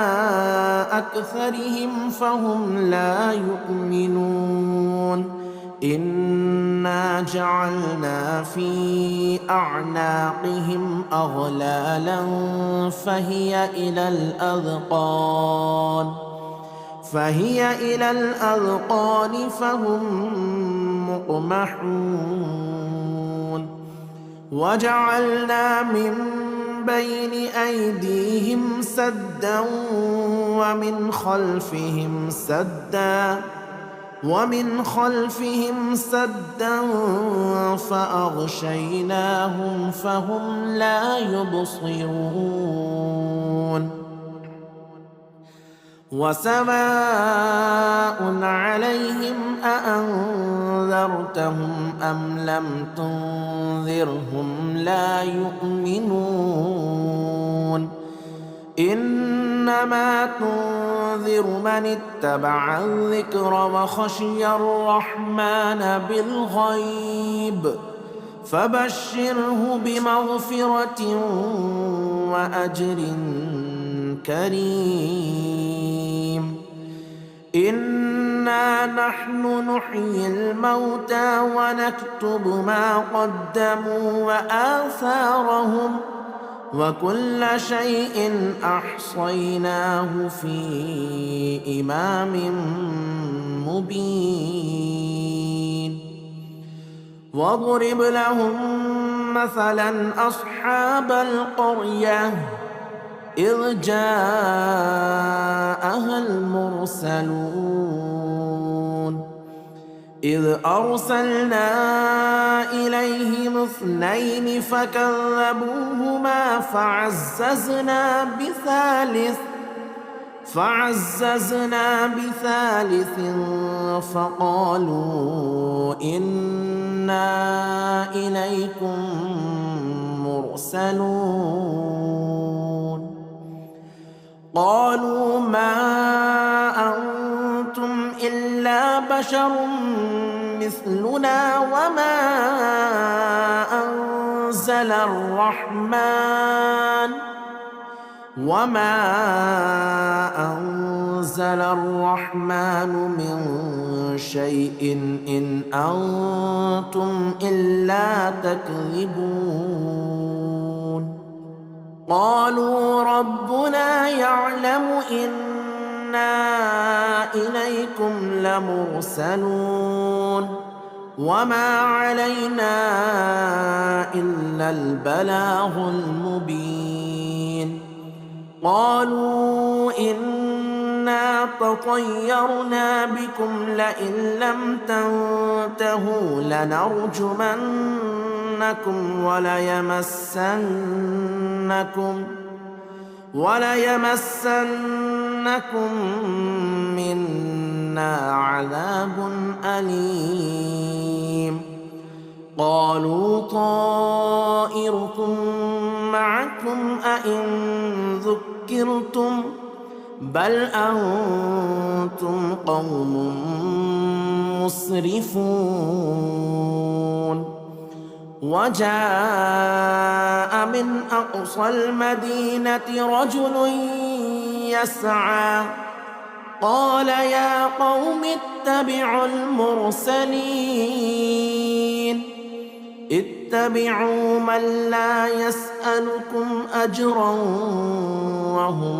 أكثرهم فهم لا يؤمنون إنا جعلنا في أعناقهم أغلالا فهي إلى الأذقان فهم مقمحون وجعلنا من بين أيديهم سدا ومن خلفهم سدا فأغشيناهم فهم لا يبصرون وسواء عليهم أأنذرتهم أم لم تنذرهم لا يؤمنون إنما تنذر من اتبع الذكر وخشي الرحمن بالغيب فبشره بمغفرة وأجر كريم إنا نحن نحيي الموتى ونكتب ما قدموا وآثارهم وكل شيء أحصيناه في إمام مبين واضرب لهم مثلا أصحاب القرية إذ جاءها المرسلون إذ أرسلنا إليهم 2 فكذبوهما فعززنا بثالث فقالوا إنا إليكم مرسلون قالوا ما أنتم إلا بشر مثلنا وما أنزل الرحمن من شيء إن أنتم إلا تكذبون قالوا ربنا يعلم إنا إليكم لمرسلون وما علينا إلا البلاغ المبين قالوا إن إنا تطيرنا بكم لئن لم تنتهوا لنرجمنكم وليمسنكم منا عذاب أليم. قالوا طائركم معكم أئن ذكرتم بل أنتم قوم مسرفون. وجاء من أقصى المدينة رجل يسعى قال يا قوم اتبعوا المرسلين اتبعوا من لا يسألكم أجرا وهم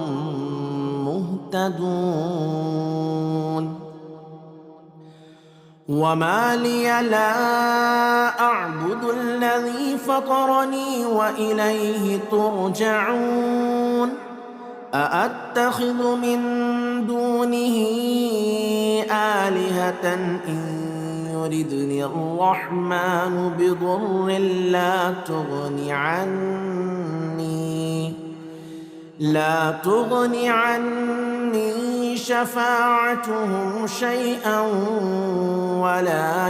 مهتدون. وما لي لا أعبد الذي فطرني وإليه ترجعون. أأتخذ من دونه آلهة إن يردني الرحمن بضر لا تغني عني شفاعتهم شيئا ولا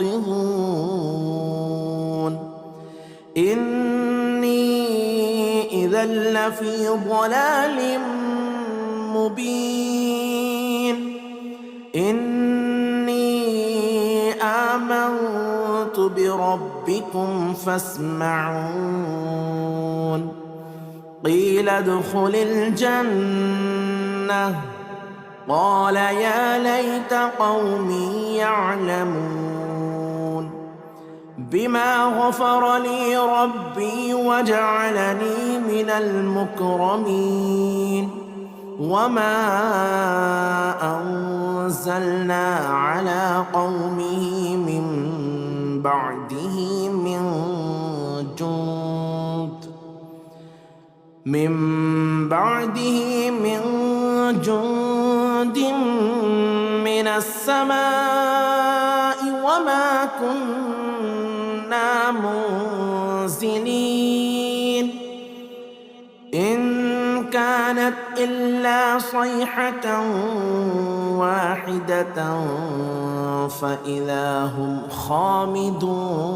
ينقذون. إني إذا لفي ضلال مبين. إني آمنت بربكم فاسمعون. قيل ادخل الجنة قال يا ليت قومي يعلمون بما غفر لي ربي وجعلني من المكرمين. وما أنزلنا على قومه من بعده من جند من السماء وما كنا منزلين. إن كانت إلا صيحة واحدة فإذا هم خامدون.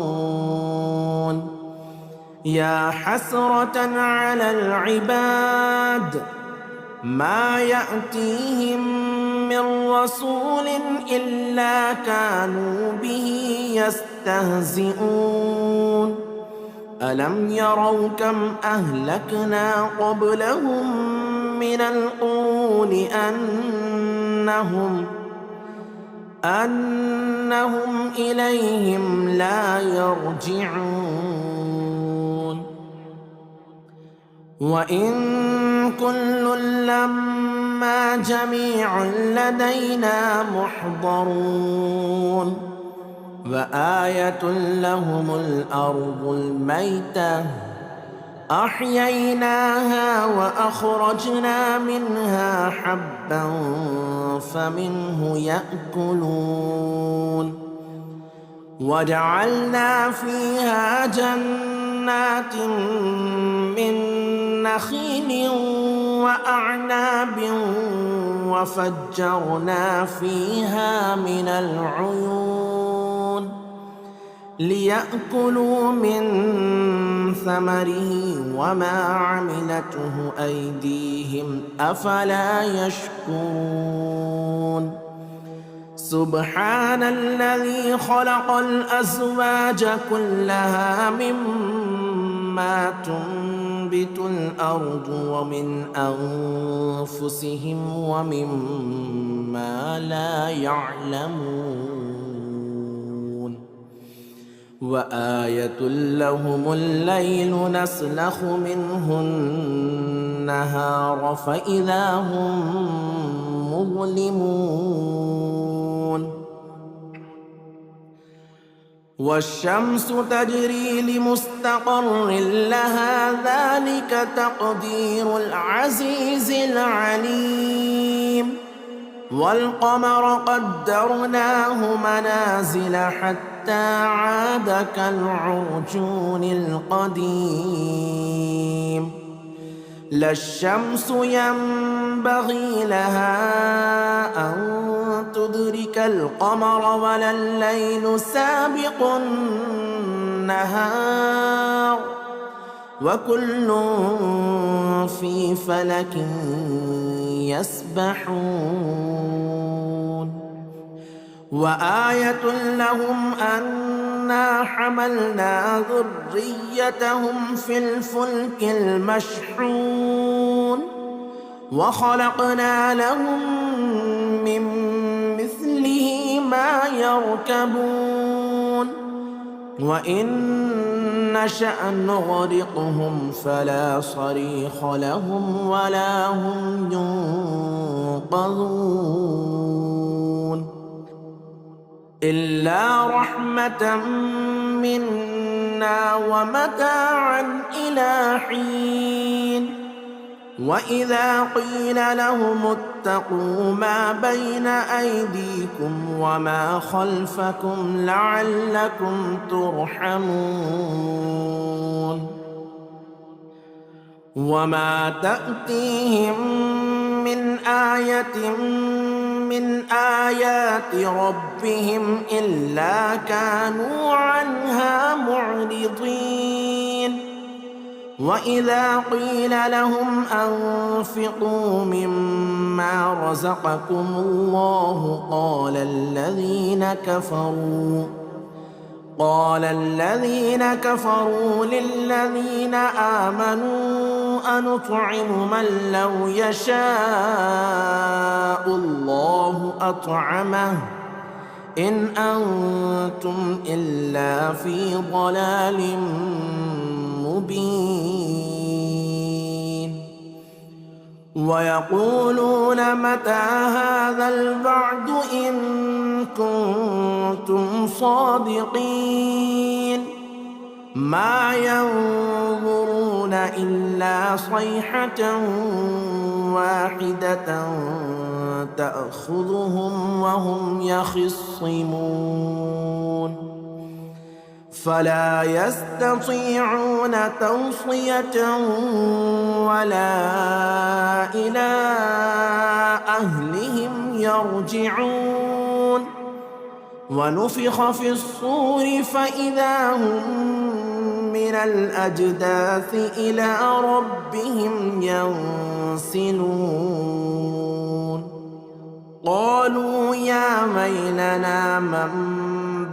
يا حسرة على العباد ما يأتيهم من رسول إلا كانوا به يستهزئون. ألم يروا كم أهلكنا قبلهم من القرون أنهم إليهم لا يرجعون. وإن كل لما جميع لدينا محضرون. وآية لهم الأرض الميتة أحييناها وأخرجنا منها حبا فمنه يأكلون. وجعلنا فيها جنات من نخيل وأعناب وفجرنا فيها من العيون ليأكلوا من ثمره وما عملته أيديهم أفلا يشكرون. سبحان الذي خلق الأزواج كلها مما تنبت الأرض ومن أنفسهم ومما لا يعلمون. وآية لهم الليل نسلخ منه النهار فإذا هم مظلمون. والشمس تجري لمستقر لها ذلك تقدير العزيز العليم والقمر قدرناه منازل حتى عاد كالعرجون القديم لا الشمس ينبغي لها أن تدرك القمر ولا الليل سابق النهار وكل في فلك يسبحون وآية لهم أنا حملنا ذريتهم في الفلك المشحون وخلقنا لهم من مثله ما يركبون وإن نشأ نغرقهم فلا صريخ لهم ولا هم ينقذون إلا رحمة منا ومتاعا إلى حين وإذا قيل لهم اتقوا ما بين أيديكم وما خلفكم لعلكم ترحمون وما تأتيهم من آية من آيات ربهم إلا كانوا عنها معرضين وإذا قيل لهم أنفقوا مما رزقكم الله قال الذين كفروا للذين آمنوا أنطعم من لو يشاء الله أطعمه إن أنتم إلا في ضلال مبين ويقولون متى هذا الوعد إن كنتم صادقين ما ينظرون إلا صيحة واحدة تأخذهم وهم يخصمون فلا يستطيعون توصية ولا إلى أهلهم يرجعون ونفخ في الصور فإذا هم من الأجداث إلى ربهم ينسلون قالوا يا ويلنا من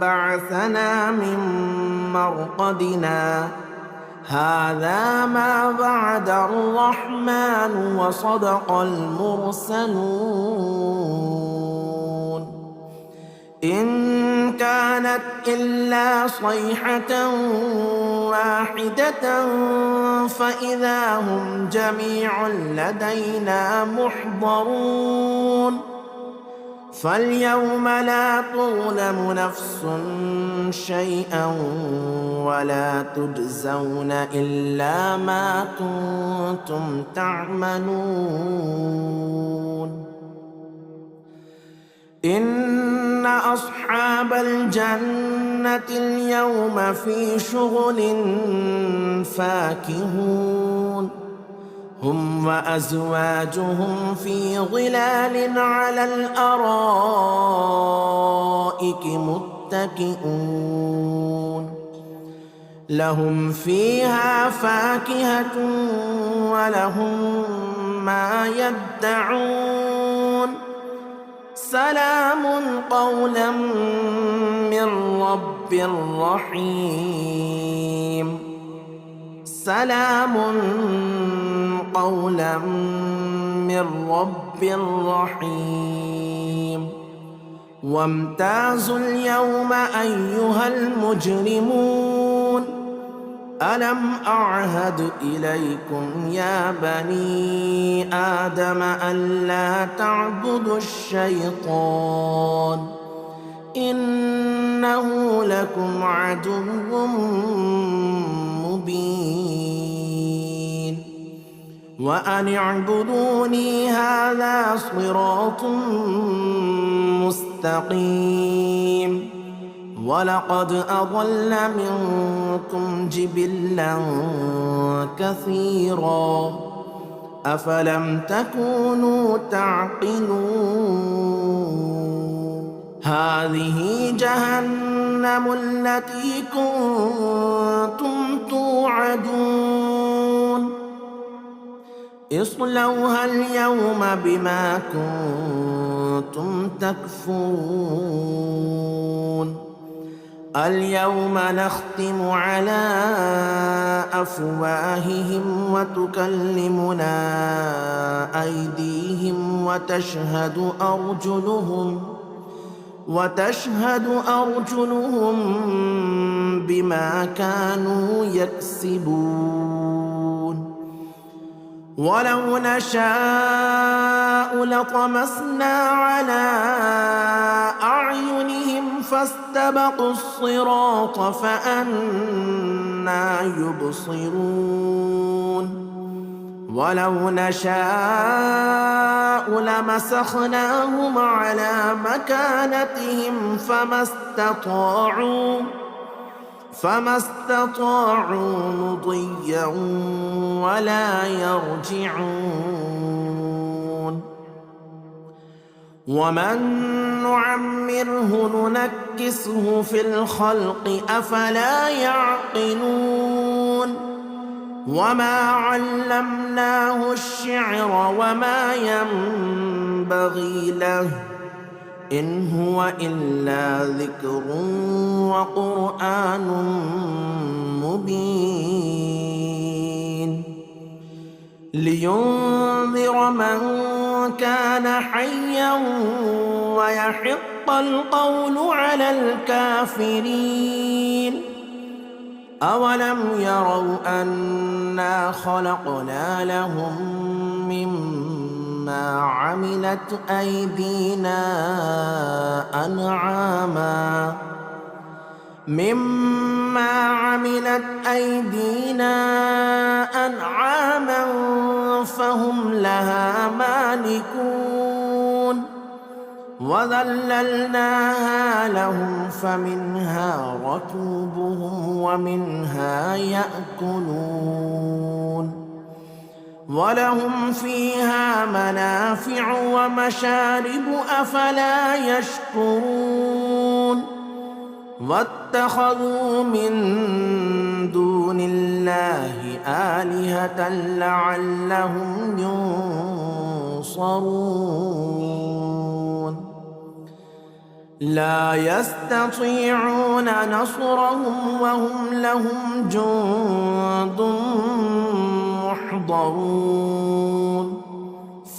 بعثنا من مرقدنا هذا ما وعد الرحمن وصدق المرسلون إن كانت إلا صيحة واحدة فإذا هم جميع لدينا محضرون فاليوم لا تظلم نفس شيئا ولا تجزون إلا ما كنتم تعملون إن أصحاب الجنة اليوم في شغل فاكهون هم وأزواجهم في ظلال على الأرائك متكئون لهم فيها فاكهة ولهم ما يدعون سلام قولا من رب رحيم سلام قولا من رب رحيم وامتازوا اليوم أيها المجرمون ألم أعهد إليكم يا بني آدم ألا تعبدوا الشيطان إن إنه لكم عدو مبين وأن اعبدوني هذا صراط مستقيم ولقد أضل منكم جبلا كثيرا أفلم تكونوا تعقلون هذه جهنم التي كنتم توعدون اصلوها اليوم بما كنتم تكفرون اليوم نختم على أفواههم وتكلمنا أيديهم وتشهد أرجلهم بما كانوا يكسبون ولو نشاء لطمسنا على أعينهم فاستبقوا الصراط فأنى يبصرون ولو نشاء لمسخناهم على مكانتهم فما استطاعوا مضيا ولا يرجعون ومن نعمره ننكسه في الخلق أفلا يعقلون وما علمناه الشعر وما ينبغي له إن هو إلا ذكر وقرآن مبين لينذر من كان حيا ويحق القول على الكافرين أولم يروا أنا خلقنا لهم مما عملت أيدينا أنعاما فهم لها مالكون وذللناها لهم فمنها ركوبهم ومنها يأكلون ولهم فيها منافع ومشارب أفلا يشكرون واتخذوا من دون الله آلهة لعلهم ينصرون لا يستطيعون نصرهم وهم لهم جند محضرون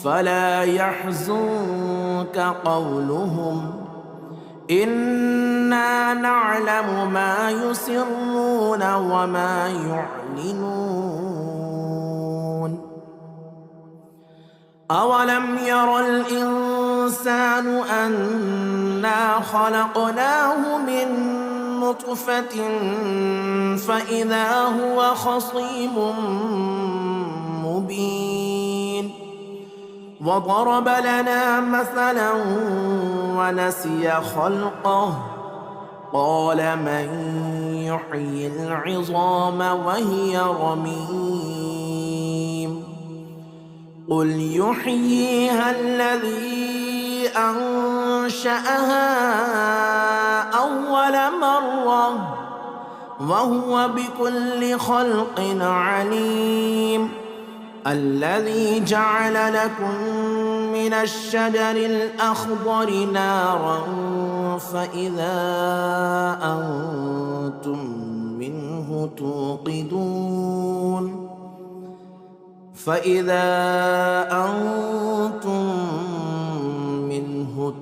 فلا يحزنك قولهم إنا نعلم ما يسرون وما يعلنون أولم ير الإنسان أنا خلقناه من نطفة فإذا هو خصيم مبين وضرب لنا مثلا ونسي خلقه قال من يحيي العظام وهي رميم قل يحييها الذي أنشأها أول مرة وهو بكل خلق عليم الذي جعل لكم من الشجر الأخضر نارا فإذا أنتم منه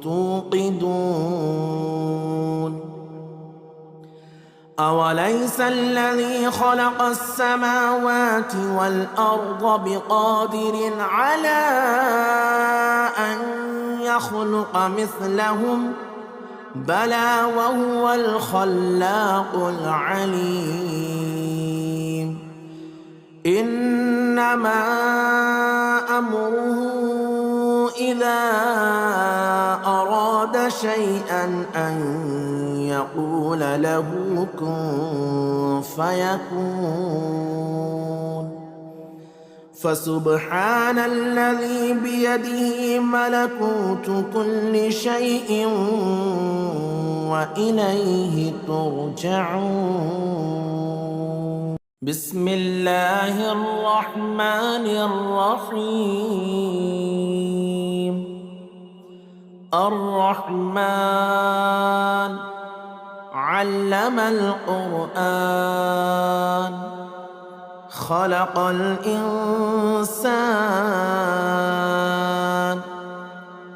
توقدون أوليس الذي خلق السماوات والأرض بقادر على أن يخلق مثلهم بلى وهو الخلاق العليم إنما أمره إذا أراد شيئا أن يقول له كن فيكون فسبحان الذي بيده ملكوت كل شيء وإليه ترجعون بسم الله الرحمن الرحيم الرحمن علم القرآن خلق الإنسان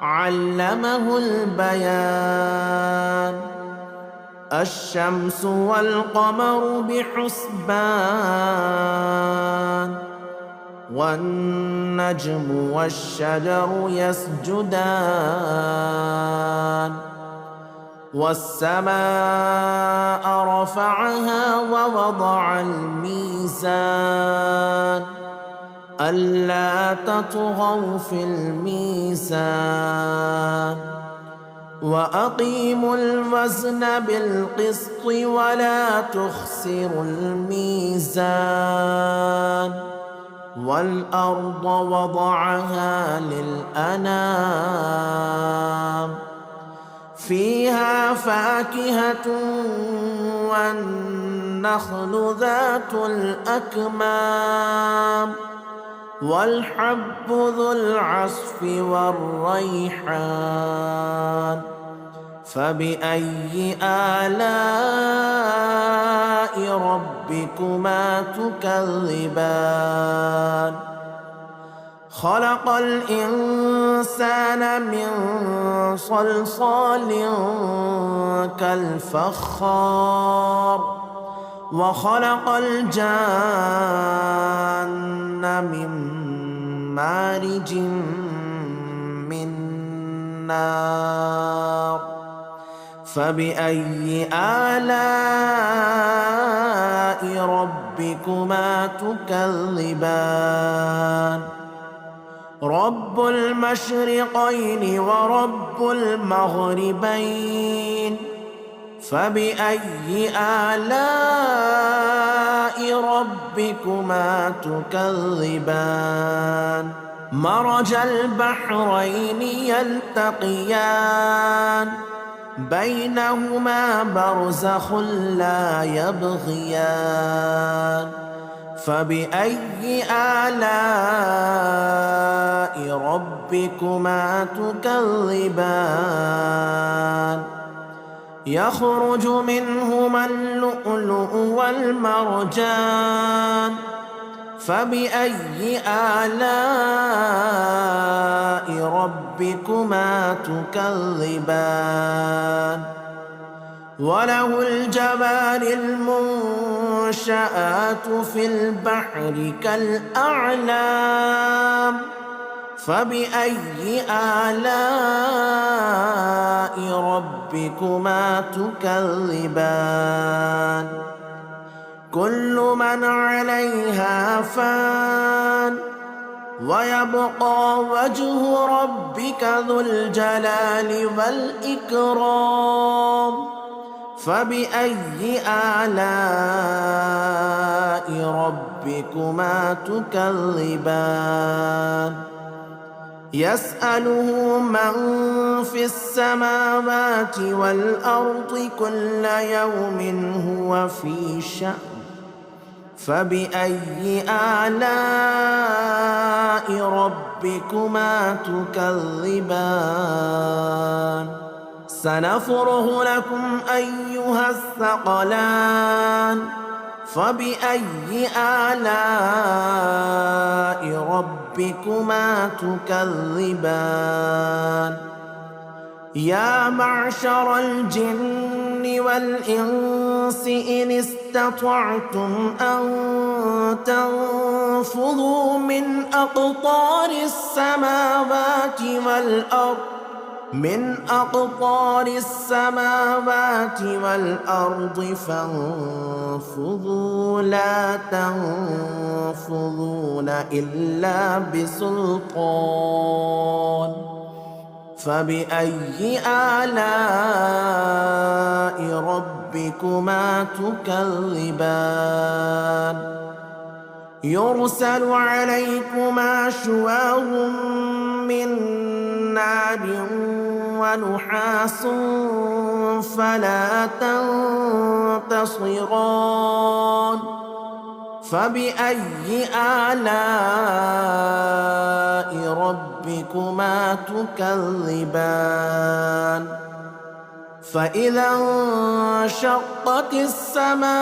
علمه البيان الشمس والقمر بحسبان والنجم والشجر يسجدان والسماء رفعها ووضع الميزان ألا تطغوا في الميزان وأقيموا الوزن بالقسط ولا تخسروا الميزان والأرض وضعها للأنام فيها فاكهة والنخل ذات الأكمام والحب ذو العصف والريحان فبأي آلاء ربكما تكذبان خلق الإنسان من صلصال كالفخار وخلق الجان من مارج من نار فبأي آلاء ربكما تكذبان رب المشرقين ورب المغربين فبأي آلاء ربكما تكذبان مرج البحرين يلتقيان بينهما برزخ لا يبغيان فبأي آلاء ربكما تكذبان يخرج منهما اللؤلؤ والمرجان فبأي آلاء ربكما تكذبان وله الجوار المنشآت في البحر كالأعلام فبأي آلاء ربكما تكذبان كل من عليها فان ويبقى وجه ربك ذو الجلال والإكرام فبأي آلاء ربكما تكذبان يسأله من في السماوات والأرض كل يوم هو في شأن فبأي آلاء ربكما تكذبان سنفرغ لكم أيها الثقلان فبأي آلاء ربكما تكذبان يا معشر الجن والإنس إن استطعتم أن تنفذوا من أقطار السماوات والأرض من أقطار السماوات والأرض فانفذوا لا تنفذون إلا بسلطان فبأي آلاء ربكما تكذبان يرسل عليكما شواظ من نار ونحاس فلا تنتصران فبأي آلاء ربكما تكذبان فإذا انشقت السماء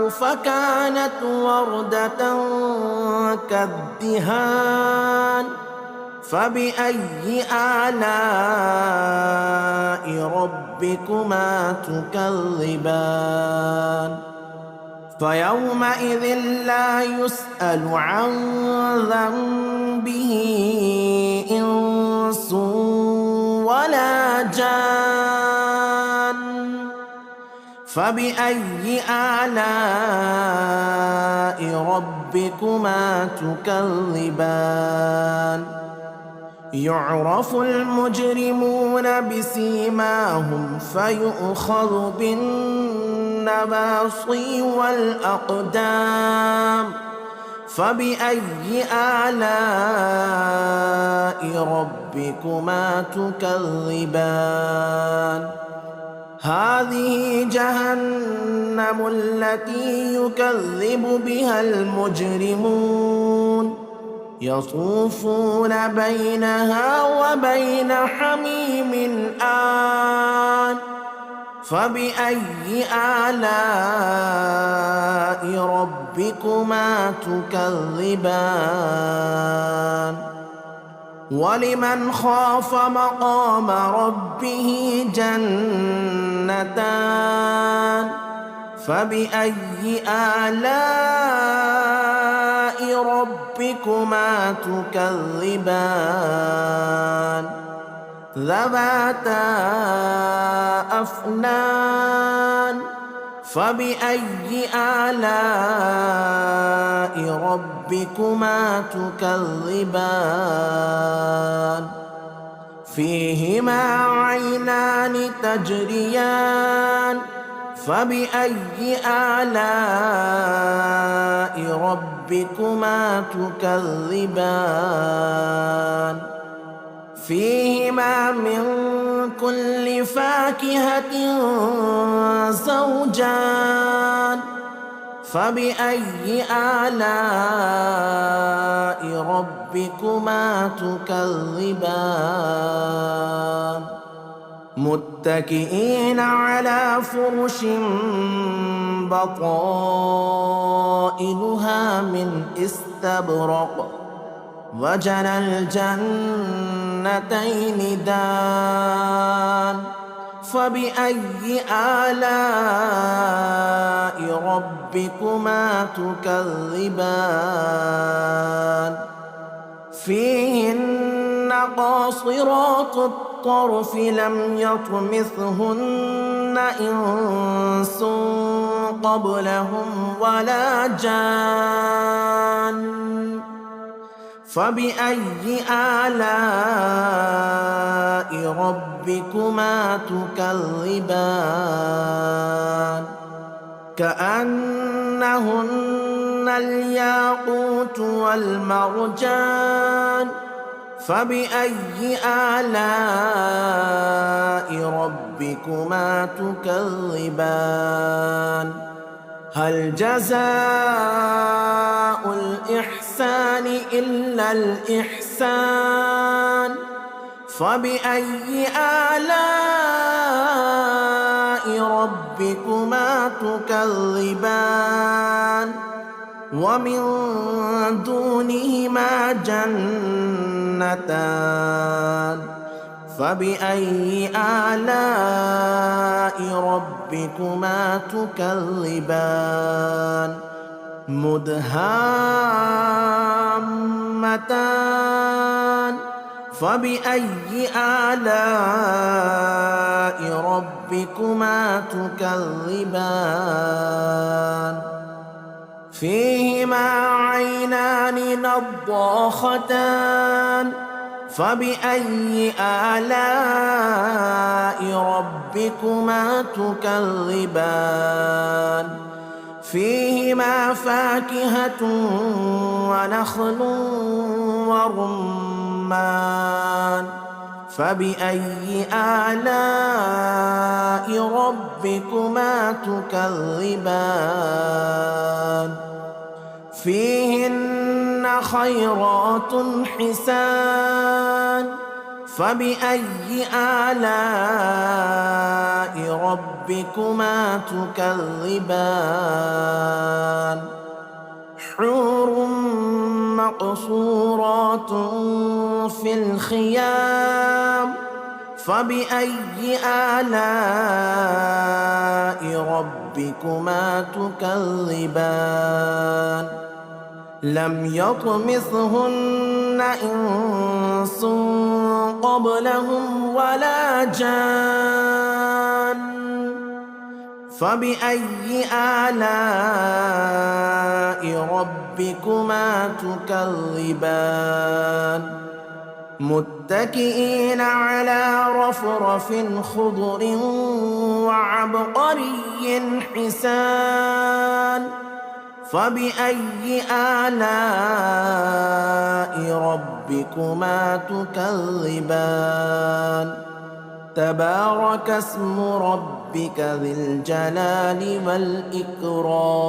فكانت وردة كالدهان فبأي آلاء ربكما تكذبان فيومئذ لا يسأل عن ذنبه إنس ولا جان فبأي آلاء ربكما تكذبان يعرف المجرمون بسيماهم فيؤخذ بالنواصي والأقدام فبأي آلاء ربكما تكذبان هذه جهنم التي يكذب بها المجرمون يطوفون بينها وبين حميم آن فبأي آلاء ربكما تكذبان ولمن خاف مقام ربه جنتان فبأي آلاء ربكما تكذبان ذواتا أفنان فبأي آلاء ربكما تكذبان فيهما عينان تجريان فبأي آلاء ربكما تكذبان فيهما من كل فاكهة زوجان فبأي آلاء ربكما تكذبان متكئين على فرش بطائنها من استبرق وجنى الجنتين دان فبأي آلاء ربكما تكذبان فيهن قاصرات الطرف لم يطمثهن إنس قبلهم ولا جان فبأي آلاء ربكما تكذبان كأنهن الياقوت والمرجان فبأي آلاء ربكما تكذبان هل جزاء الإحسان إلا الإحسان فبأي آلاء ربكما تكذبان ومن دونهما جنتان فبأي آلاء ربكما تكذبان مدهامتان فبأي آلاء ربكما تكذبان فيهما عينان نضاختان فبأي آلاء ربكما تكذبان فيهما فاكهة ونخل ورمان فبأي آلاء ربكما تكذبان فيهن خيرات حسان فبأي آلاء ربكما تكذبان حور مقصورات في الخيام فبأي آلاء ربكما تكذبان لم يطمثهن إنس قبلهم ولا جان فبأي آلاء ربكما تكذبان متكئين على رفرف خضر وعبقري حسان فبأي آلاء ربكما تكذبان تبارك اسم ربك ذي الجلال والإكرام